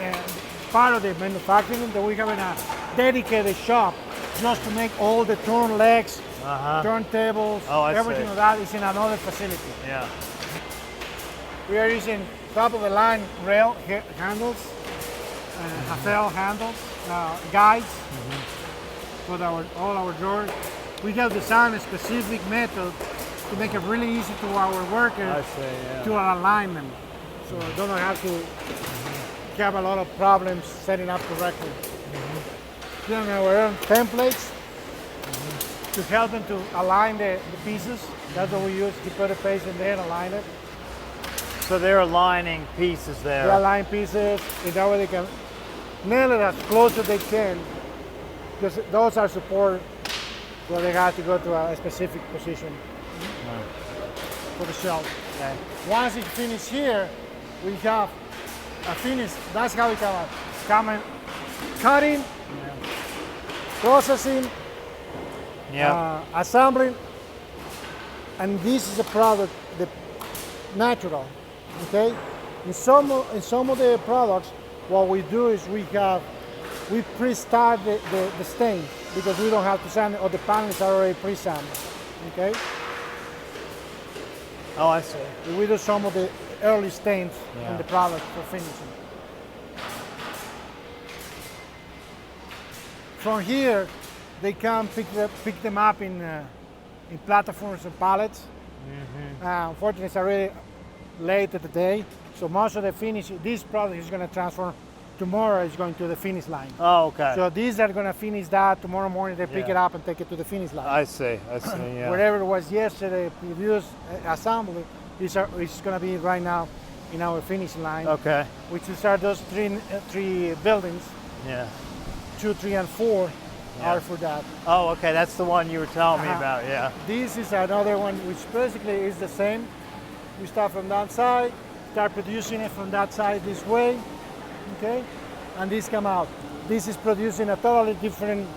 Part of the manufacturing that we have in a dedicated shop just to make all the torn legs, turntables, everything of that is in another facility. Yeah. We are using top of the line rail handles, Hafel handles, guides for all our drawers. We have designed a specific method to make it really easy to our workers to align them, so they don't have to have a lot of problems setting up correctly. Then our own templates to help them to align the pieces. That's what we use. You put a piece in there and align it. So they're aligning pieces there. They align pieces, and that way they can nail it as close as they can, because those are support where they have to go to a specific position for the shelf. Okay. Once it's finished here, we have a finish. That's how we come in cutting, processing, assembling, and this is a product, the natural. Okay, in some of the products, what we do is we pre-start the stain because we don't have to sand it, or the panels are already pre-sanded. Okay. Oh, I see. We do some of the early stains in the product for finishing. From here, they can pick them up in platforms and pallets. Unfortunately, it's already late at the day, so most of the finish, this product is going to transfer tomorrow. Is going to the finish line. Oh, okay. So these are going to finish that tomorrow morning. They pick it up and take it to the finish line. I see. Yeah. Whatever it was yesterday produced assembly, it's going to be right now in our finish line. Okay. Which is are those three buildings. Yeah. 2, 3, and 4 are for that. Oh, okay. That's the one you were telling me about. Yeah. This is another one which basically is the same. We start from that side, start producing it from that side this way, okay, and this come out. This is producing a totally different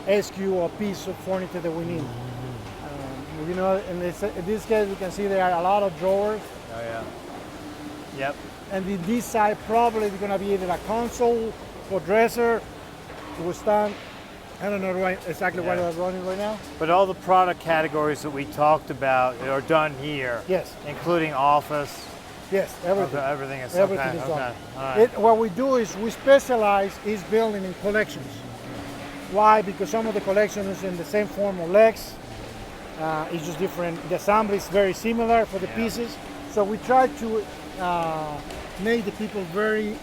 SQ or piece of furniture that we need. You know, in this case, you can see there are a lot of drawers. Oh yeah. Yep. And in this side, probably it's going to be either a console or dresser to stand. I don't know exactly what I'm running right now. But all the product categories that we talked about are done here. Yes. Including office. Yes, everything. Okay, everything is Everything is done. Okay. All right. What we do is we specialize is building in collections. Why? Because some of the collections is in the same form of legs. It's just different. The assembly is very similar for the pieces. So we try to make the people very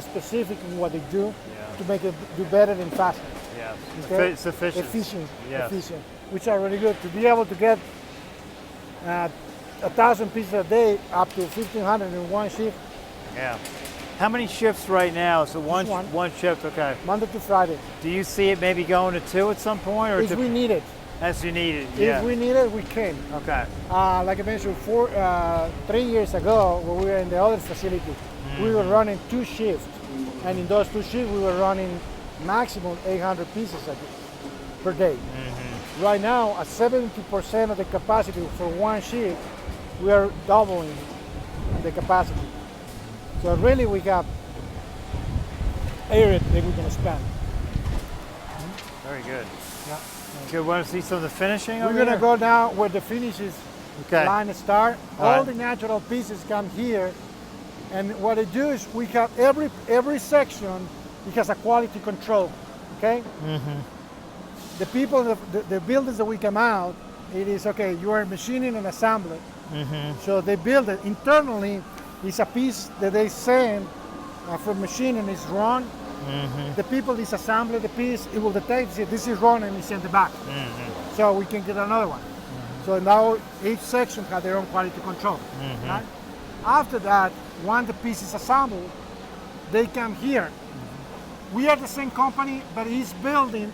specific in what they do to make it do better and faster. Yes. Okay? Efficient. Yes. Efficient, which are really good. To be able to get 1,000 pieces a day up to 1,500 in one shift. Yeah. How many shifts right now? So One. one shift. Okay. Monday to Friday. Do you see it maybe going to 2 at some point, or If we need it. as you need it? Yeah. If we need it, we can. Okay. Like I mentioned, 3 years ago, when we were in the other facility, we were running 2 shifts. And in those 2 shifts, we were running maximum 800 pieces per day. Right now, at 70% of the capacity for one shift, we are doubling the capacity. So really, we got area that we can expand. Very good. Yeah. Okay, want to see some of the finishing We're over gonna here? go now where the finishes Okay. line start. All All right. the natural pieces come here, and what I do is we have every section. It has a quality control. Okay. Mm-hmm. The people, the builders that we come out, it is okay. You are machining and assembling. Mm-hmm. So they build it internally. It's a piece that they send from machine and it's wrong. Mm-hmm. The people disassemble the piece. It will detect, say this is wrong, and we send it back. Mm-hmm. So we can get another one. So now each section has their own quality control. Mm-hmm. Right? After that, once the piece is assembled, they come here. We are the same company, but each building,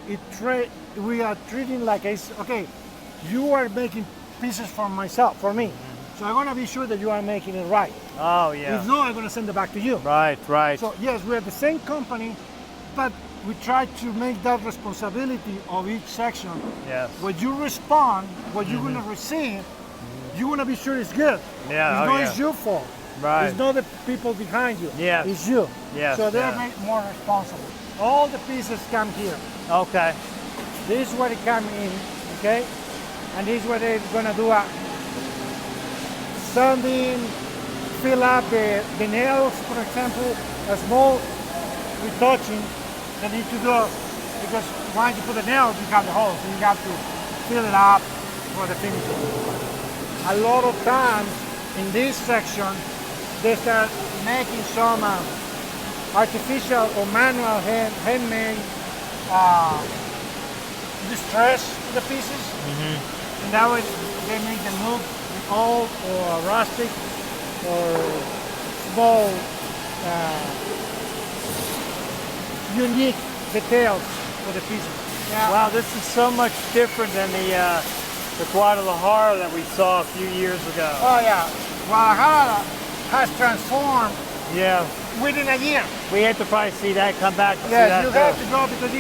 we are treating like it's okay. You are making pieces for me. So I'm gonna be sure that you are making it right. Oh, yeah. If not, I'm gonna send it back to you. Right, right. So yes, we are the same company, but we try to make that responsibility of each section. Yes. When you respond, what you're gonna receive, you wanna be sure it's good. Yeah, It's oh, not yeah. it's your fault. Right. It's not the people behind you. Yes. It's you. Yes, So they're yeah. more responsible. All the pieces come here. Okay. This is where they come in, okay? And this is where they're gonna do a sanding, fill up the nails, for example, a small retouching they need to do, because once you put the nails, you have the hole, so you have to fill it up for the finishing. A lot of times in this section, they start making some artificial or manual handmade distress to the pieces. Mm-hmm. And that way they make them look old or rustic or small unique details for the pieces. Yeah. Wow, this is so much different than the Guadalajara that we saw a few years ago. Oh yeah. Guadalajara has transformed Yeah. within a year. We had to probably see that, come back to see Yes, that you too. have to go because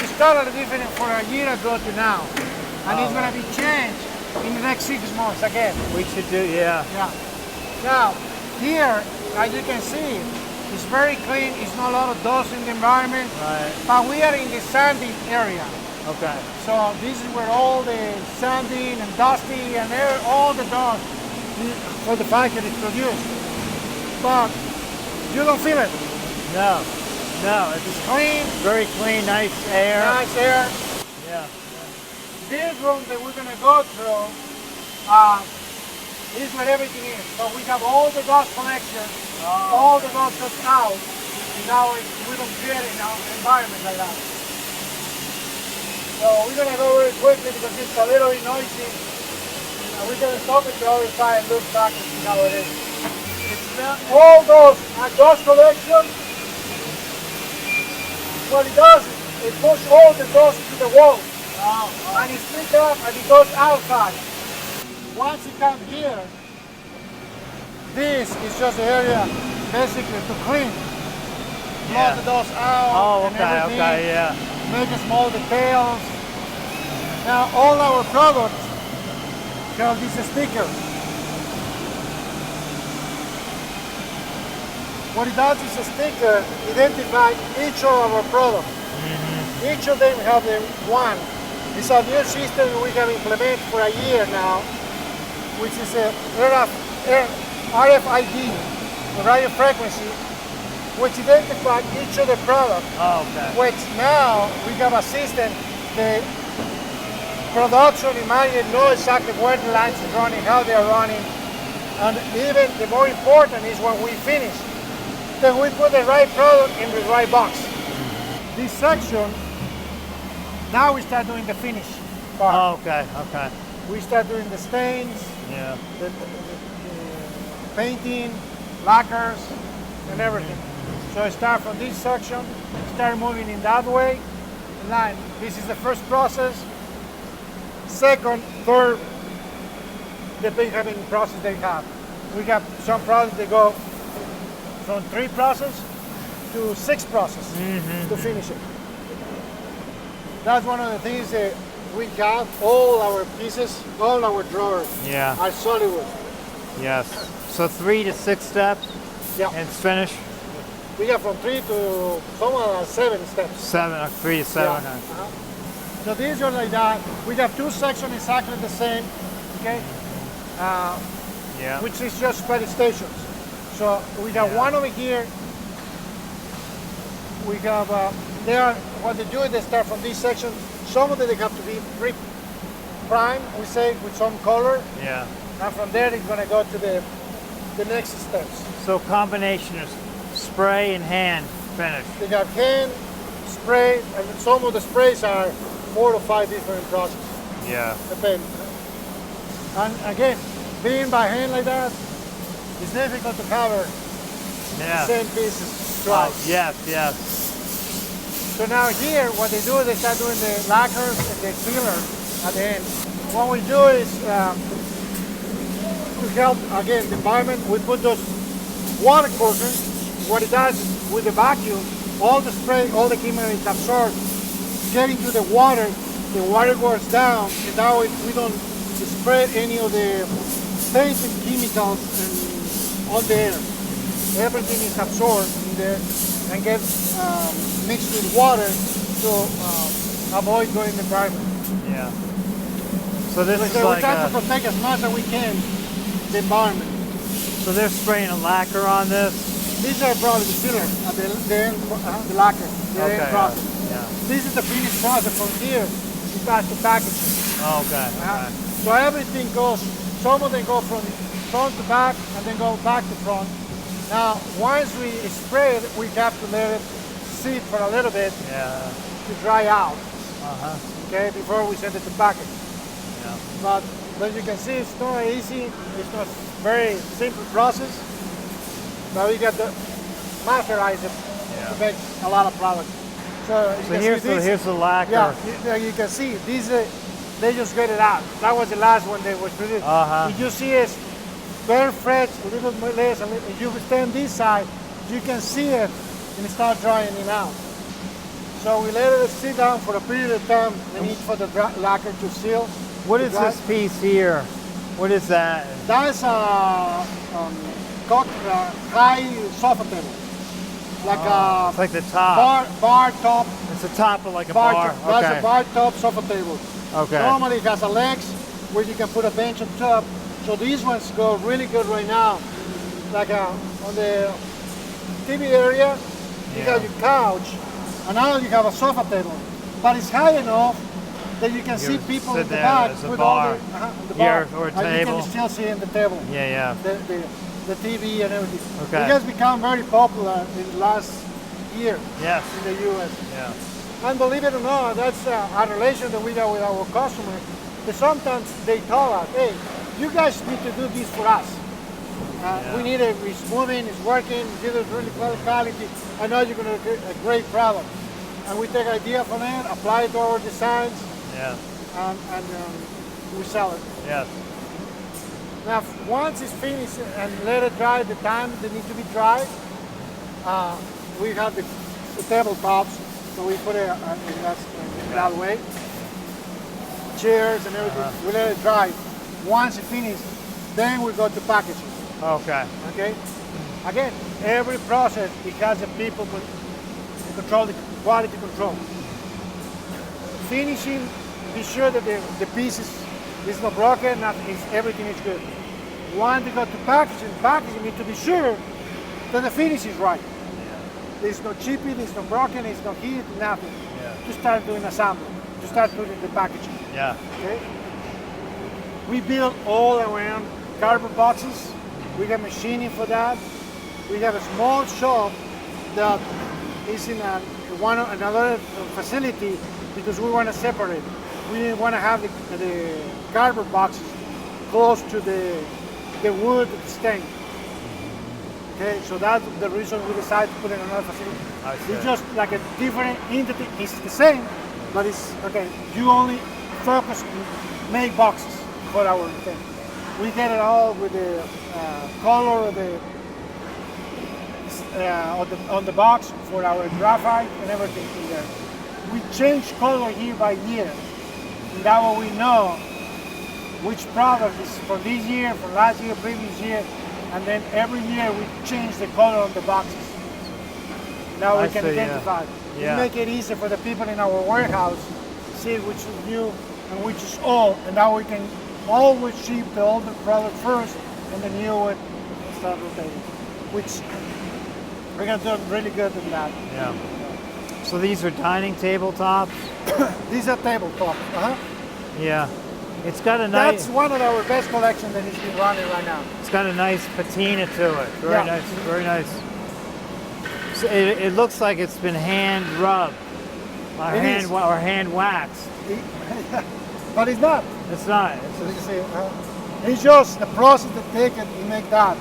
it's totally different for a year ago to now. And it's going to be changed in the next 6 months again. We should do, yeah. Yeah. Now, here, as you can see, it's very clean. It's not a lot of dust in the environment. Right. But we are in the sanding area. Okay. So this is where all the sanding and dusty and all the dust for the factory is produced. But you don't feel it. No. No, it's It's clean, very clean, nice air. nice air. Yeah. This room that we're gonna go through is where everything is. So we have all the dust collection, all the dust goes out. And now we don't create an environment like that. So we're gonna go very quickly because it's a little bit noisy. We're gonna stop at the other side and look back and see how it is. All those dust collection, what it does is it pushes all the dust to the wall. And it split up and it goes outside. Once it comes here, this is just the area basically to clean. Blow the dust out. Oh, and okay, everything, okay, yeah. make small details. Now all our products have this sticker. What it does is a sticker identify each of our products. Each of them have the one. It's a new system we have implemented for a year now, which is a RFID, radio frequency, which identifies each of the products. Oh, okay. Which now we have a system, the production manager knows exactly where the lines are running, how they are running, and even the more important is when we finish, then we put the right product in the right box. This section, now we start doing the finish part. Oh, okay, okay. We start doing the stains, Yeah. the painting, lacquers, and everything. So I start from this section, start moving in that way. Line. This is the first process. Second, third, depending how many processes they have. We have some processes that go from 3 processes to 6 processes to finish it. That's one of the things that we have. All our pieces, all our drawers Yeah. are solid wood. Yes. So 3 to 6 steps Yeah. and it's finished? We have from 3 to some 7 steps. 3 to 7. Yeah. Okay. So these are like that. We have two sections exactly the same, okay? Yeah. Which is just credit stations. So we have one over here. We have, they are, what they do is they start from this section. Some of them they have to be pre-primed, we say, with some color. Yeah. And from there it's going to go to the next steps. So combination of spray and hand finish. They have hand, spray, and some of the sprays are 4 to 5 different processes. Yeah. Depends. And again, being by hand like that, it's difficult to cover Yeah. the same pieces twice. Yes, yes. So now here, what they do is they start doing the lacquers and the sealers at the end. What we do is to help, again, the environment, we put those water courses. What it does is with the vacuum, all the spray, all the chemical is absorbed, get into the water goes down, and that way we don't spread any of the paints and chemicals on the air. Everything is absorbed in there and gets mixed with water to avoid going in the environment. Yeah. So this is So like we try to protect as much as we can the environment. so they're spraying a lacquer on this. These are probably the sealer at the end, the lacquer, the Okay. end process. Yeah. This is the finished process from here. We pass the packaging. Oh, okay. Okay. So everything goes, some of them go from front to back and then go back to front. Now, once we spray it, we have to let it sit for a little bit Yeah. to dry out, Uh-huh. okay, before we send it to package. Yeah. But as you can see, it's not easy. It's not very simple process. Now we got to masterize it to make a lot of product. So, you So can here's see the this. here's the lacquer. Yeah, you can see these. They just get it out. That was the last one they was produced. Uh-huh. If you see it's very fresh, a little bit less. If you stand this side, you can see it and it start drying it out. So we let it sit down for a period of time. We need for the lacquer to seal. What to is dry. this piece here? What is that? That's a high sofa table, like It's like the top. bar top. It's the top of like a Bar bar. top. That's Okay. a bar top sofa table. Okay. Normally it has a legs where you can put a bench on top. So these ones go really good right now. Like on the TV area, you Yeah. have your couch, and now you have a sofa table. But it's high enough that you can see can people sit in the there back as a with bar. all the, on the Here, bar. or a And you table. can still see in the table. Yeah, yeah. The TV and everything. Okay. It has become very popular in the last year Yes. in the U.S. Yeah. And believe it or not, that's a relation that we have with our customers. That sometimes they tell us, hey, you guys need to do this for us. We need it, it's moving, it's working, give us really quality. I know you're going to get a great product. And we take idea from it, apply it to our designs, Yeah. and we sell it. Yes. Now, once it's finished and let it dry, the time they need to be dry, we have the tabletops, so we put it in that way. Chairs and everything, we let it dry. Once it's finished, then we go to packaging, Okay. okay? Again, every process, it has the people to control the quality control. Finishing, be sure that the pieces is not broken, everything is good. Once you go to packaging need to be sure that the finish is right. There's no chipping, there's no broken, there's no heat, nothing. To start doing assembly, to start doing the packaging. Yeah. Okay? We build all around cardboard boxes. We have machining for that. We have a small shop that is in another facility because we want to separate. We didn't want to have the cardboard boxes close to the wood stain. Okay, so that's the reason we decided to put it in another facility. I see. It's just like a different entity. It's the same, but it's okay. You only focus on make boxes for our thing. We get it all with the color of on the box for our graphite and everything in there. We change color year by year, and that way we know which product is for this year, for last year, previous year, and then every year we change the color on the boxes. Now we I can see, yeah. identify. Yeah. We make it easier for the people in our warehouse see which is new and which is old, and now we can always ship the older product first and the new one start rotating, which we're gonna do really good in that. Yeah. So these are dining table tops? These are tabletop. Yeah. It's got a nice... That's one of our best collections that is being running right now. It's got a nice patina to it. Very Yeah. nice. Very nice. So it looks like it's been hand rubbed or It is. hand waxed. But it's not. It's not. It's So you just, see, it's just the process that take it to make that.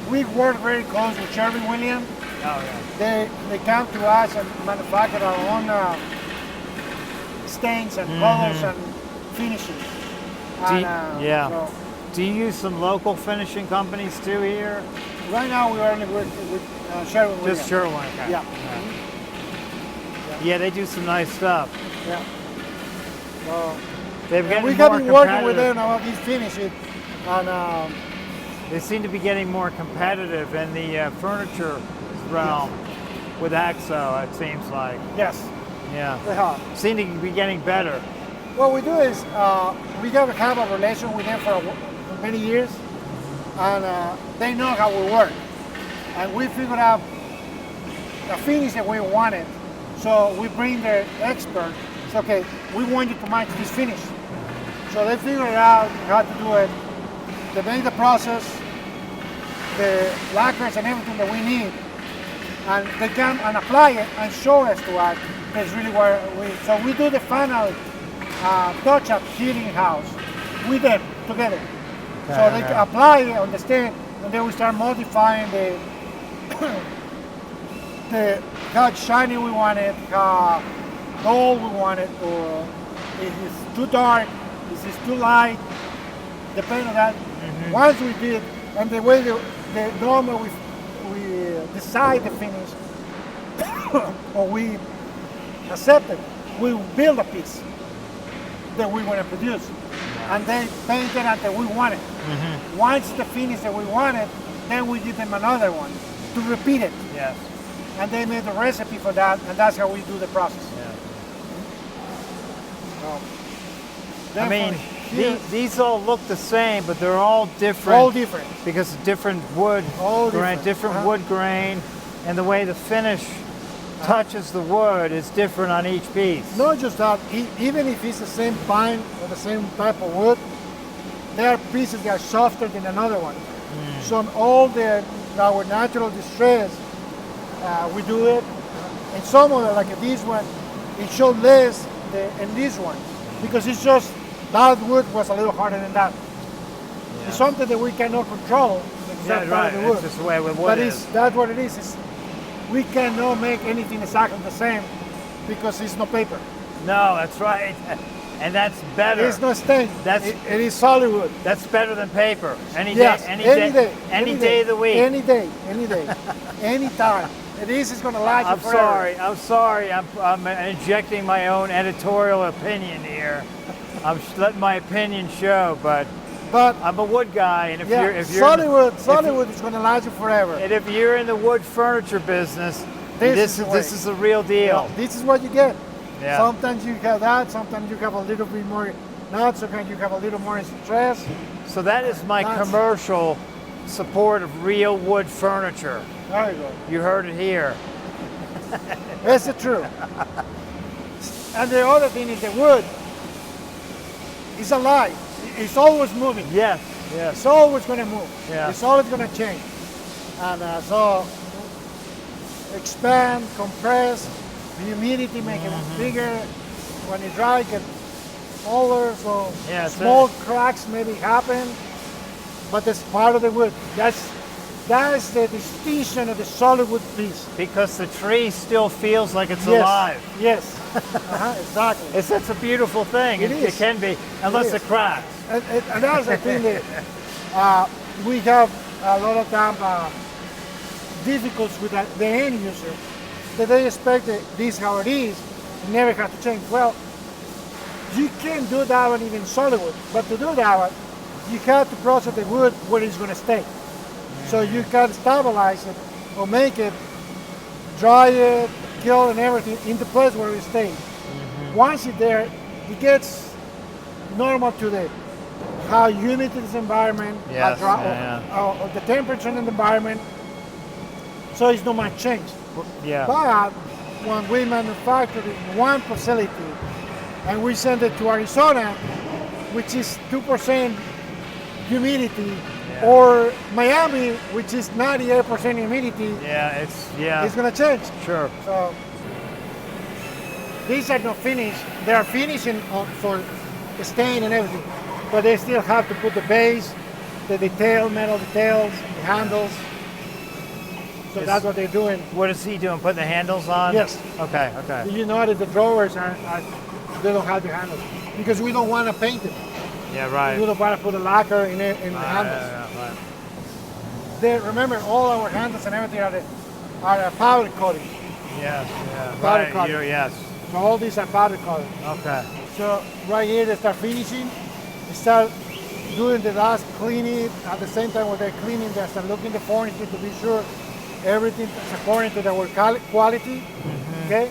We work very close with Sherwin-Williams. oh yeah. They come to us and manufacture our own stains and colors and finishes. And, yeah. So Do you use some local finishing companies too here? right now we are only working with Sherwin-Williams. Just Sherwin. Okay. Yeah. Yeah, they do some nice stuff. Yeah. So, They've and gotten we more have been working with competitive. them on these finishes, and They seem to be getting more competitive in the furniture realm with AXO. It seems like. yes, Yeah. they have. Seem to be getting better. What we do is we have a relation with them for many years, and they know how we work, and we figured out the finish that we wanted. So we bring the expert. It's okay. We want you to match this finish. So they figured out how to do it. They make the process, the lacquers and everything that we need, and they come and apply it and show us to us. That's really where so we do the final touch-up here in house with them together. So they can apply it on the stand, and then we start modifying the how shiny we want it, how dull we want it, or if it's too dark, if it's too light, depending on that. Once we did, and the way the normal we decide the finish, or we accept it, we build a piece that we want to produce, and then paint it until we want it. Once the finish that we wanted, then we give them another one to repeat it, Yes. and they made the recipe for that, and that's how we do the process. Yeah. So, I mean, here, these all look the same, but they're all different. all different. Because of different wood All grain, different. different wood grain, and the way the finish touches the wood is different on each piece. Not just that, even if it's the same pine or the same type of wood, there are pieces that are softer than another one. So on all our natural distress, we do it. And some of them, like this one, it showed less than this one, because it's just that wood was a little harder than that. It's something that we cannot control. Yeah, right. The wood. It's just the way the wood But is. that's what it is. We cannot make anything exactly the same because it's no paper. No, that's right. And that's better. It's no stain. That's- it is solid wood. That's better than paper. Any Yes, day, any day of the week. Any day, any time. This is going to last you I'm forever. sorry. I'm injecting my own editorial opinion here. I'm letting my opinion show, but But I'm a wood guy, and if yeah, you're solid wood is going to last you forever. and if you're in the wood furniture business, This this is the way. is a real deal. This is what you get. Yeah. Sometimes you have that. Sometimes you have a little bit more nuts. Sometimes you have a little more stress. So that is my That's- commercial support of real wood furniture. There you go. You heard it here. That's the truth. And the other thing is the wood is alive. It's always moving. Yes. It's always going to move. Yeah. It's always going to change. And so expand, compress, the humidity make it bigger. When it dry, get smaller. So Yeah, it's small cracks maybe happen, but that's part of the wood. That is the distinction of the solid wood piece. Because the tree still feels like it's Yes. alive. Yes. Exactly. That's a beautiful thing. It It is. can be, unless is. it cracks. And that's the thing that we have a lot of time difficulties with the end user, that they expect that this how it is, and never have to change. Well, you can do that one even solid wood, but to do that one, you have to process the wood where it's going to stay. So you can stabilize it or make it, dry it, kill and everything in the place where it stays. Once it's there, it gets normal to the how humid is the environment, Yes, the temperature in the environment. So it's not much change. Yeah. But when we manufacture it in one facility and we send it to Arizona, which is 2% humidity, or Miami, which is 98% humidity, it's gonna change. Sure. So these are not finished. They are finishing for stain and everything, but they still have to put the base, the detail, metal details, the handles. So that's what they're doing. What is he doing? Putting the handles on? Yes. Okay. Okay. You know that the drawers they don't have the handles because we don't want to paint it. Yeah. Right. We don't want to put a lacquer in the handles. Right. Remember, all our handles and everything are a powder coating. Yes. Yeah. Powder Right. coating. Yes. So all these are powder coating. Okay. So right here they start finishing. They start doing the last cleaning. At the same time when they're cleaning, they start looking at the furniture to be sure everything is according to our quality. Okay.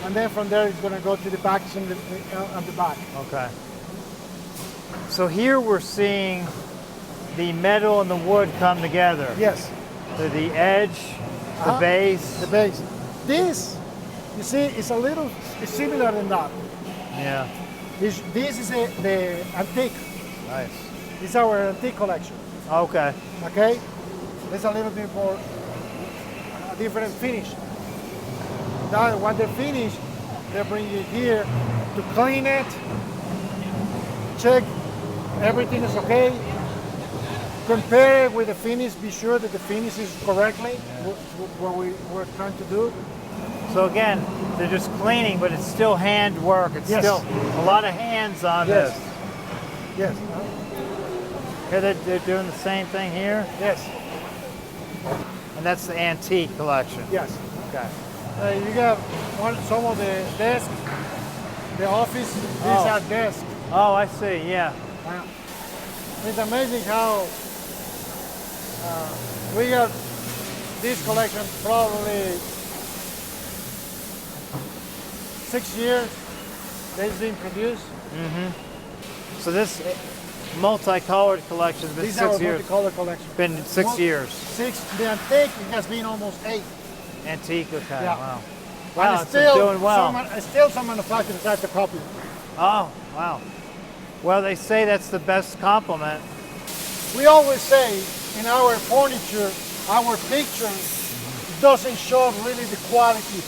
And then from there it's going to go to the packaging on the back. Okay. So here we're seeing the metal and the wood come together. Yes. So the edge, the base. The base. This, you see, it's it's similar than that. Yeah. This is the antique. Nice. This is our antique collection. Okay. Okay. There's a little bit more a different finish. Now, when they're finished, they bring it here to clean it, check everything is okay, compare it with the finish, be sure that the finish is correctly what we were trying to do. So again, they're just cleaning, but it's still hand work. It's still a lot of hands on this. Yes. Here they're doing the same thing here, Yes. and that's the antique collection. Yes. Okay. You got some of the desks, the office. These are desks. Oh, I see. Yeah. It's amazing how we got this collection probably 6 years they've been produced. So this multicolored collection has been These are 6 years. multicolor collection. Been 6 years. The antique has been almost 8. Antique. Okay. Yeah. Wow. And Wow. It's doing well. Some manufacturers have to copy. Oh, wow. Well, they say that's the best compliment. We always say in our furniture, our picture doesn't show really the quality.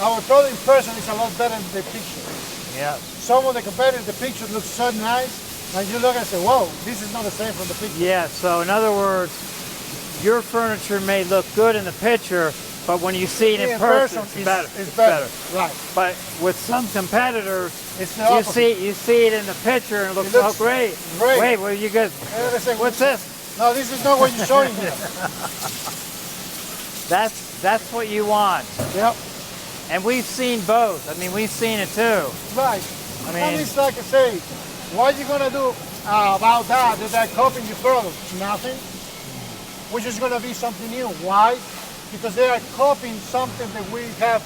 Our product in person is a lot better than the picture. Yeah. Some of the competitors, the picture looks so nice, and you look and say, whoa, this is not the same from the picture. Yeah. So in other words, your furniture may look good in the picture, but when you see it in person, it's better. It's better. Right. But with some competitors, It's the opposite. you see it in the picture and it looks so great. great. Wait, well you good? And they say, What's this? no, this is not what you're showing here. That's what you want. Yep. And we've seen both. I mean, we've seen it too. Right. I mean- and it's like I say, what are you gonna do about that? Is that copying your product? Nothing. Which is gonna be something new. Why? Because they are copying something that we have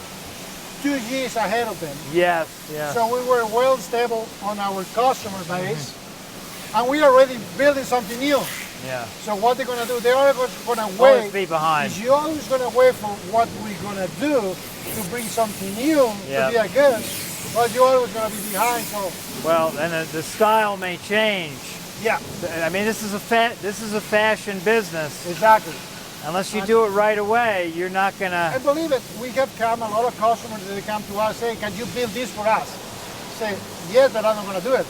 2 years ahead of them. Yes, yes. So we were well stable on our customer base, and we are already building something new. Yeah. So what they're gonna do? They are gonna Always wait. be behind. You're always gonna wait for what we're gonna do to bring something new Yeah. to be a good, but you're always gonna be behind. So Well, and the style may change. yeah, I mean, this is a fashion business. exactly. Unless you do it right away, you're not gonna. And believe it, we have come a lot of customers that they come to us saying, "Can you build this for us?" Say, "Yes, but I'm not gonna do it."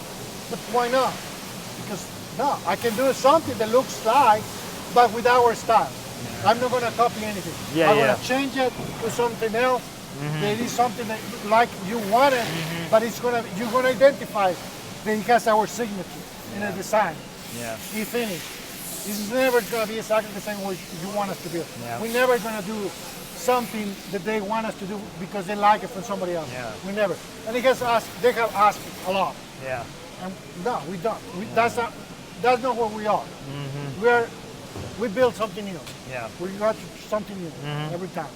But why not? Because no, I can do something that looks like, but with our style. I'm not gonna copy anything. Yeah, I'm yeah. gonna change it to something else. That is something that like you want it, but you're gonna identify that it has our signature in the design. Yeah. The finish. This is never gonna be exactly the same way you want us to build. Yeah. We're never gonna do something that they want us to do because they like it from somebody else. Yeah. We never. And they have asked a lot. Yeah. And no, we don't. That's not what we are. We build something new. Yeah. We got something new every time.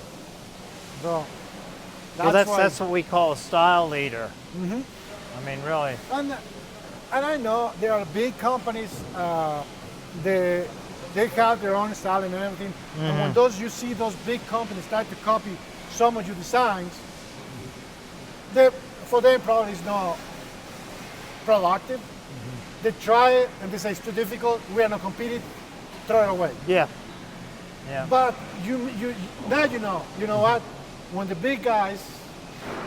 So Well, that's what we call a style leader. I mean, really. And I know there are big companies, they have their own style and everything. And when you see those big companies start to copy some of your designs, for them probably is not productive. They try it and they say it's too difficult, we are not competing, throw it away. Yeah. Yeah. But now you know what? When the big guys,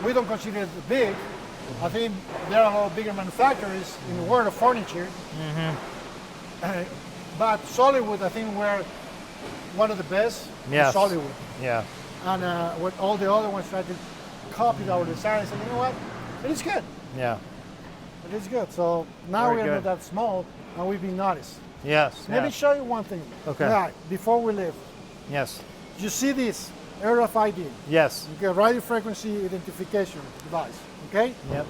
we don't consider it big. I think there are a lot of bigger manufacturers in the world of furniture. But Solidwood, I think we're one of the best. Yes. Solidwood. Yeah. And when all the other ones tried to copy our designs, and you know what? It is good. Yeah. It is good. So now Very we are not good. that small, and we've been noticed. Yes. Let me yes. show you one thing. Okay. Right, before we leave, Yes. you see this RFID. Yes. Okay, radio frequency identification device. Okay, Yep.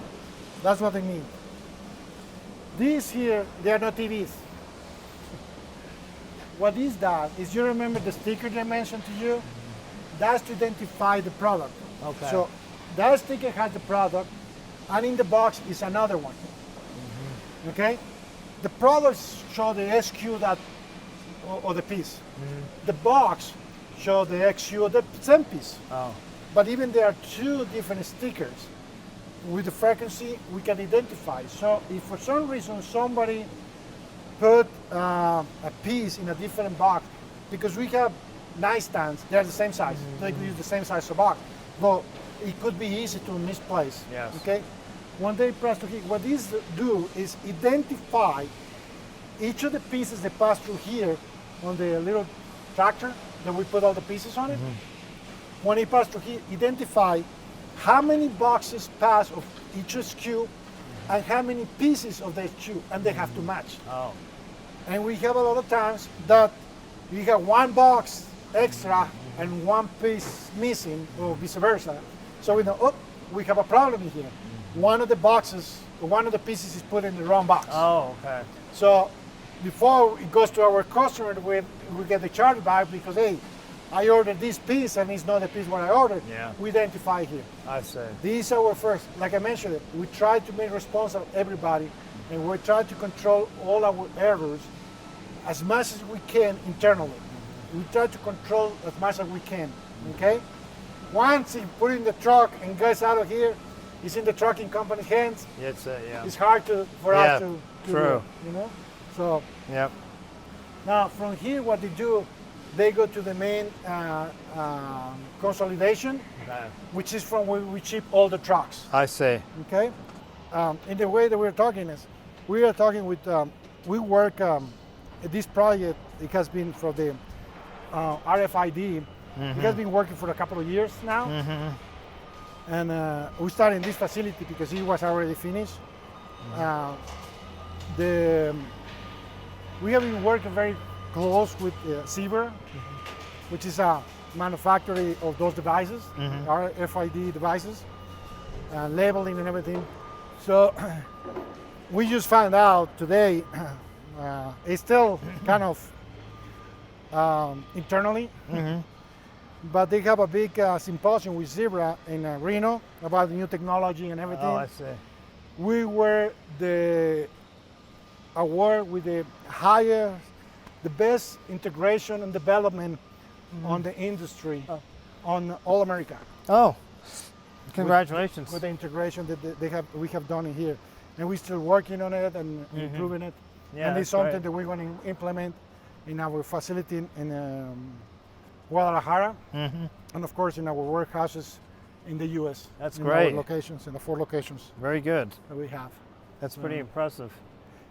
that's what they mean. These here, they are not TVs. What this does is, you remember the sticker they mentioned to you? That's to identify the product. Okay. So that sticker has the product, and in the box is another one. Okay? The products show the SQ or the piece. The box shows the XU of the same piece. Oh. But even there are two different stickers. With the frequency, we can identify. So if for some reason somebody put a piece in a different box, because we have nightstands, they're the same size. They could use the same size of box. But it could be easy to misplace. Yes. Okay? When they press to hit, what these do is identify each of the pieces that pass through here on the little tractor that we put all the pieces on it. When it passes through here, identify how many boxes pass of each SKU and how many pieces of the SKU, and they have to match. Oh. And we have a lot of times that you have one box extra and one piece missing, or vice versa. So we know, oh, we have a problem here. One of the boxes, or one of the pieces is put in the wrong box. Oh, okay. So before it goes to our customer, we get the charge back because, hey, I ordered this piece and it's not the piece what I ordered. Yeah. We identify here. I see. These are our first, like I mentioned, we try to make responsible everybody, and we try to control all our errors as much as we can internally. We try to control as much as we can, okay? Once you put in the truck and gets out of here, it's in the trucking company's hands. It's yeah. It's hard for Yeah, us to true. do, you know? So Yep. now from here, what they do, they go to the main consolidation, Okay. which is from where we ship all the trucks. I see. Okay, in the way that we're talking is, we are talking with, we work, this project, it has been for the RFID, it has been working for a couple of years now. And we started in this facility because it was already finished. We have been working very close with Zebra, which is a manufacturer of those devices, RFID devices, labeling and everything. So we just found out today, it's still kind of internally, but they have a big symposium with Zebra in Reno about the new technology and everything. Oh, I see. We were the award with the highest, the best integration and development on the industry, on all America. Oh, congratulations. With the integration that we have done in here, and we're still working on it and improving it. Yeah, and that's it's something great. that we're going to implement in our facility in Guadalajara, and of course in our warehouses in the U.S. That's in great. Our locations, in the 4 locations Very good. that we have. That's pretty impressive.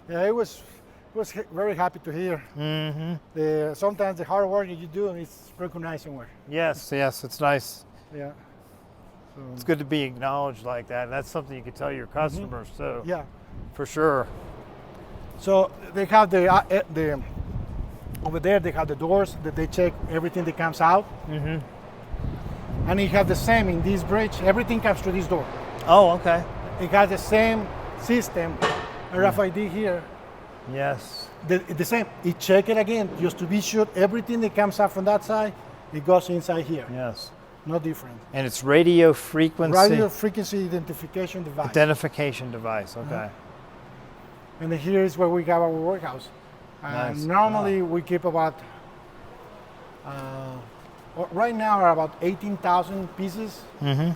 Yeah, it was very happy to hear. Sometimes the hard work that you do is recognized somewhere. Yes, yes, it's nice. Yeah. It's good to be acknowledged like that. And that's something you can tell your customers too. Yeah. For sure. So they have the over there. They have the doors that they check everything that comes out. And you have the same in this bridge. Everything comes through this door. Oh, okay. It has the same system, RFID here. Yes. The same. You check it again just to be sure everything that comes out from that side, it goes inside here. Yes. no different. And it's radio frequency Radio frequency identification device. identification device. Okay. And then here is where we have our warehouse. Nice. Normally we keep about, right now are about 18,000 pieces. Mm-hmm.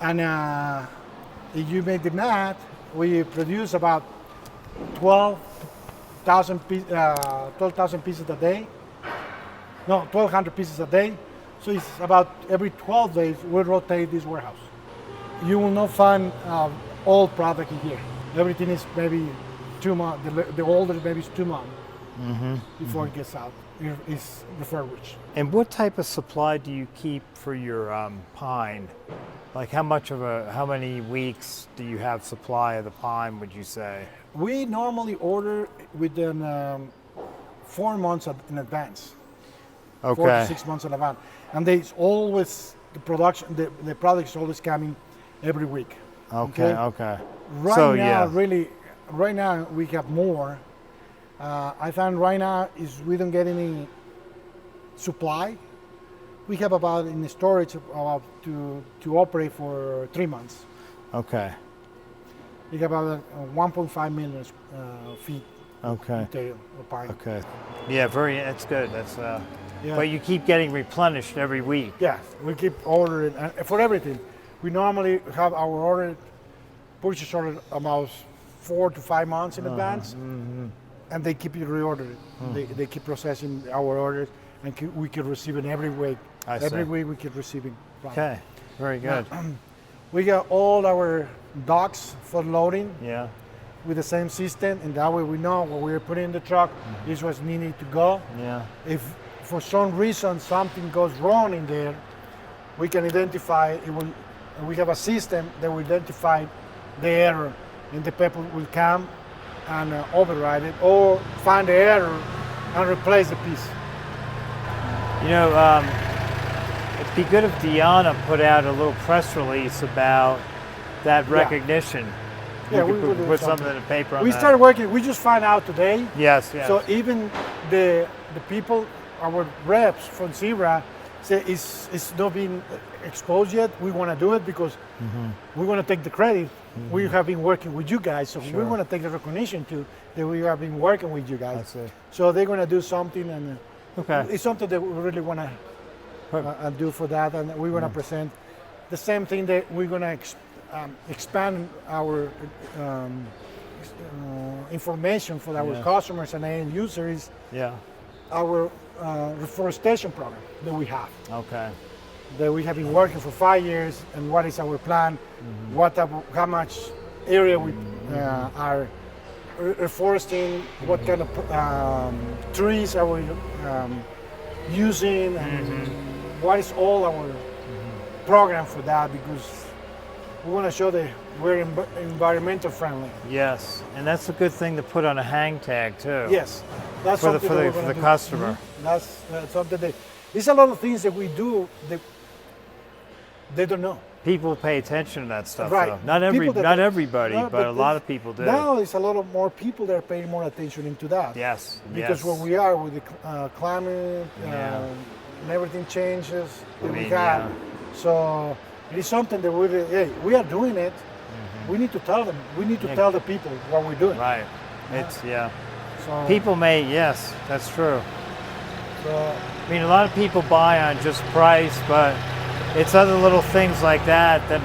And if you make the math, we produce about 12,000 pieces a day. No, 1,200 pieces a day. So it's about every 12 days we rotate this warehouse. You will not find old product in here. Everything is maybe 2 months. The oldest maybe is 2 months before it gets out. It's refurbished. And what type of supply do you keep for your pine? Like how many weeks do you have supply of the pine, would you say? We normally order within 4 months in advance. Okay. 4 to 6 months in advance. And there's always the production, the product is always coming every week. Okay. Right now we have more. I found right now is we don't get any supply. We have about in the storage about to operate for 3 months. Okay. We have about 1.5 million feet. Okay. Material of pine. Okay. Yeah, that's good. That's Yeah. But you keep getting replenished every week. Yeah, we keep ordering for everything. We normally have our purchase order about 4 to 5 months in advance, and they keep it reordered. They keep processing our orders, and we keep receiving every week. Every week we keep receiving. Okay, very good. We got all our docks for loading Yeah. with the same system, and that way we know when we're putting in the truck, this was needed to go. Yeah. If for some reason something goes wrong in there, we can identify it. We have a system that will identify the error, and the people will come and override it or find the error and replace the piece. You know, it'd be good if Diana put out a little press release about that recognition. Yeah, we we could will do put something. something in the paper on We that. started working. We just found out today. Yes, yes. So even the people, our reps from Zebra, say it's not been exposed yet. We want to do it because we want to take the credit. We have been working with you guys, so we want to take the recognition too that we have been working with you guys. I see. So they're going to do something, and Okay. it's something that we really want to do for that, and we want to present the same thing that we're going to expand our information for our customers and end users. Yeah. Our reforestation program that we have, Okay. that we have been working for 5 years, and what is our plan, how much area we are reforesting, what kind of trees are we using, and what is all our program for that, because we want to show that we're environmental friendly. Yes, and that's a good thing to put on a hang tag too. Yes, that's For the something that we're for gonna the do. customer. That's something that there's a lot of things that we do that they don't know. People pay attention to that stuff. Right. Though. Not everybody, No, but a lot of people do. Now there's a lot of more people that are paying more attention into that. Yes. Because where we are with the climate and everything changes that we have. So it is something that we are doing it. We need to tell them. We need to tell the people what we're doing. Right. It's So People may, yes, that's true. So I mean, a lot of people buy on just price, but it's other little things like that that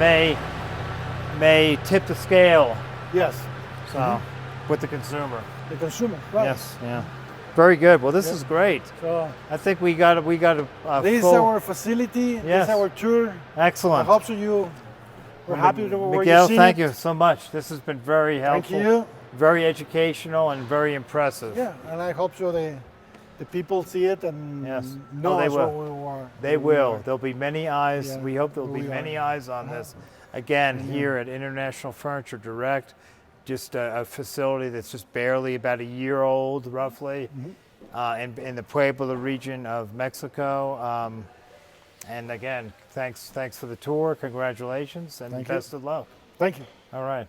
may tip the scale. yes, So, with the consumer. the consumer. Right. Yes. Yeah. Very good. Well, this is great. So I think we got this is full. our facility. This Yes. is our tour. I Excellent. hope so we're happy with where Miguel, you see thank it. you so much. This has been very Thank helpful. you. Very educational and very impressive. Yeah, and I hope so the people see it and Yes. know they us will. what we are. They what we will. are. There'll be many eyes. Yeah, We hope there'll be we many are. eyes on this. Again, here at International Furniture Direct, just a facility that's just barely about a year old, roughly, in the Puebla region of Mexico. And again, thanks for the tour. Congratulations and Thank you. best of luck. Thank you. All right.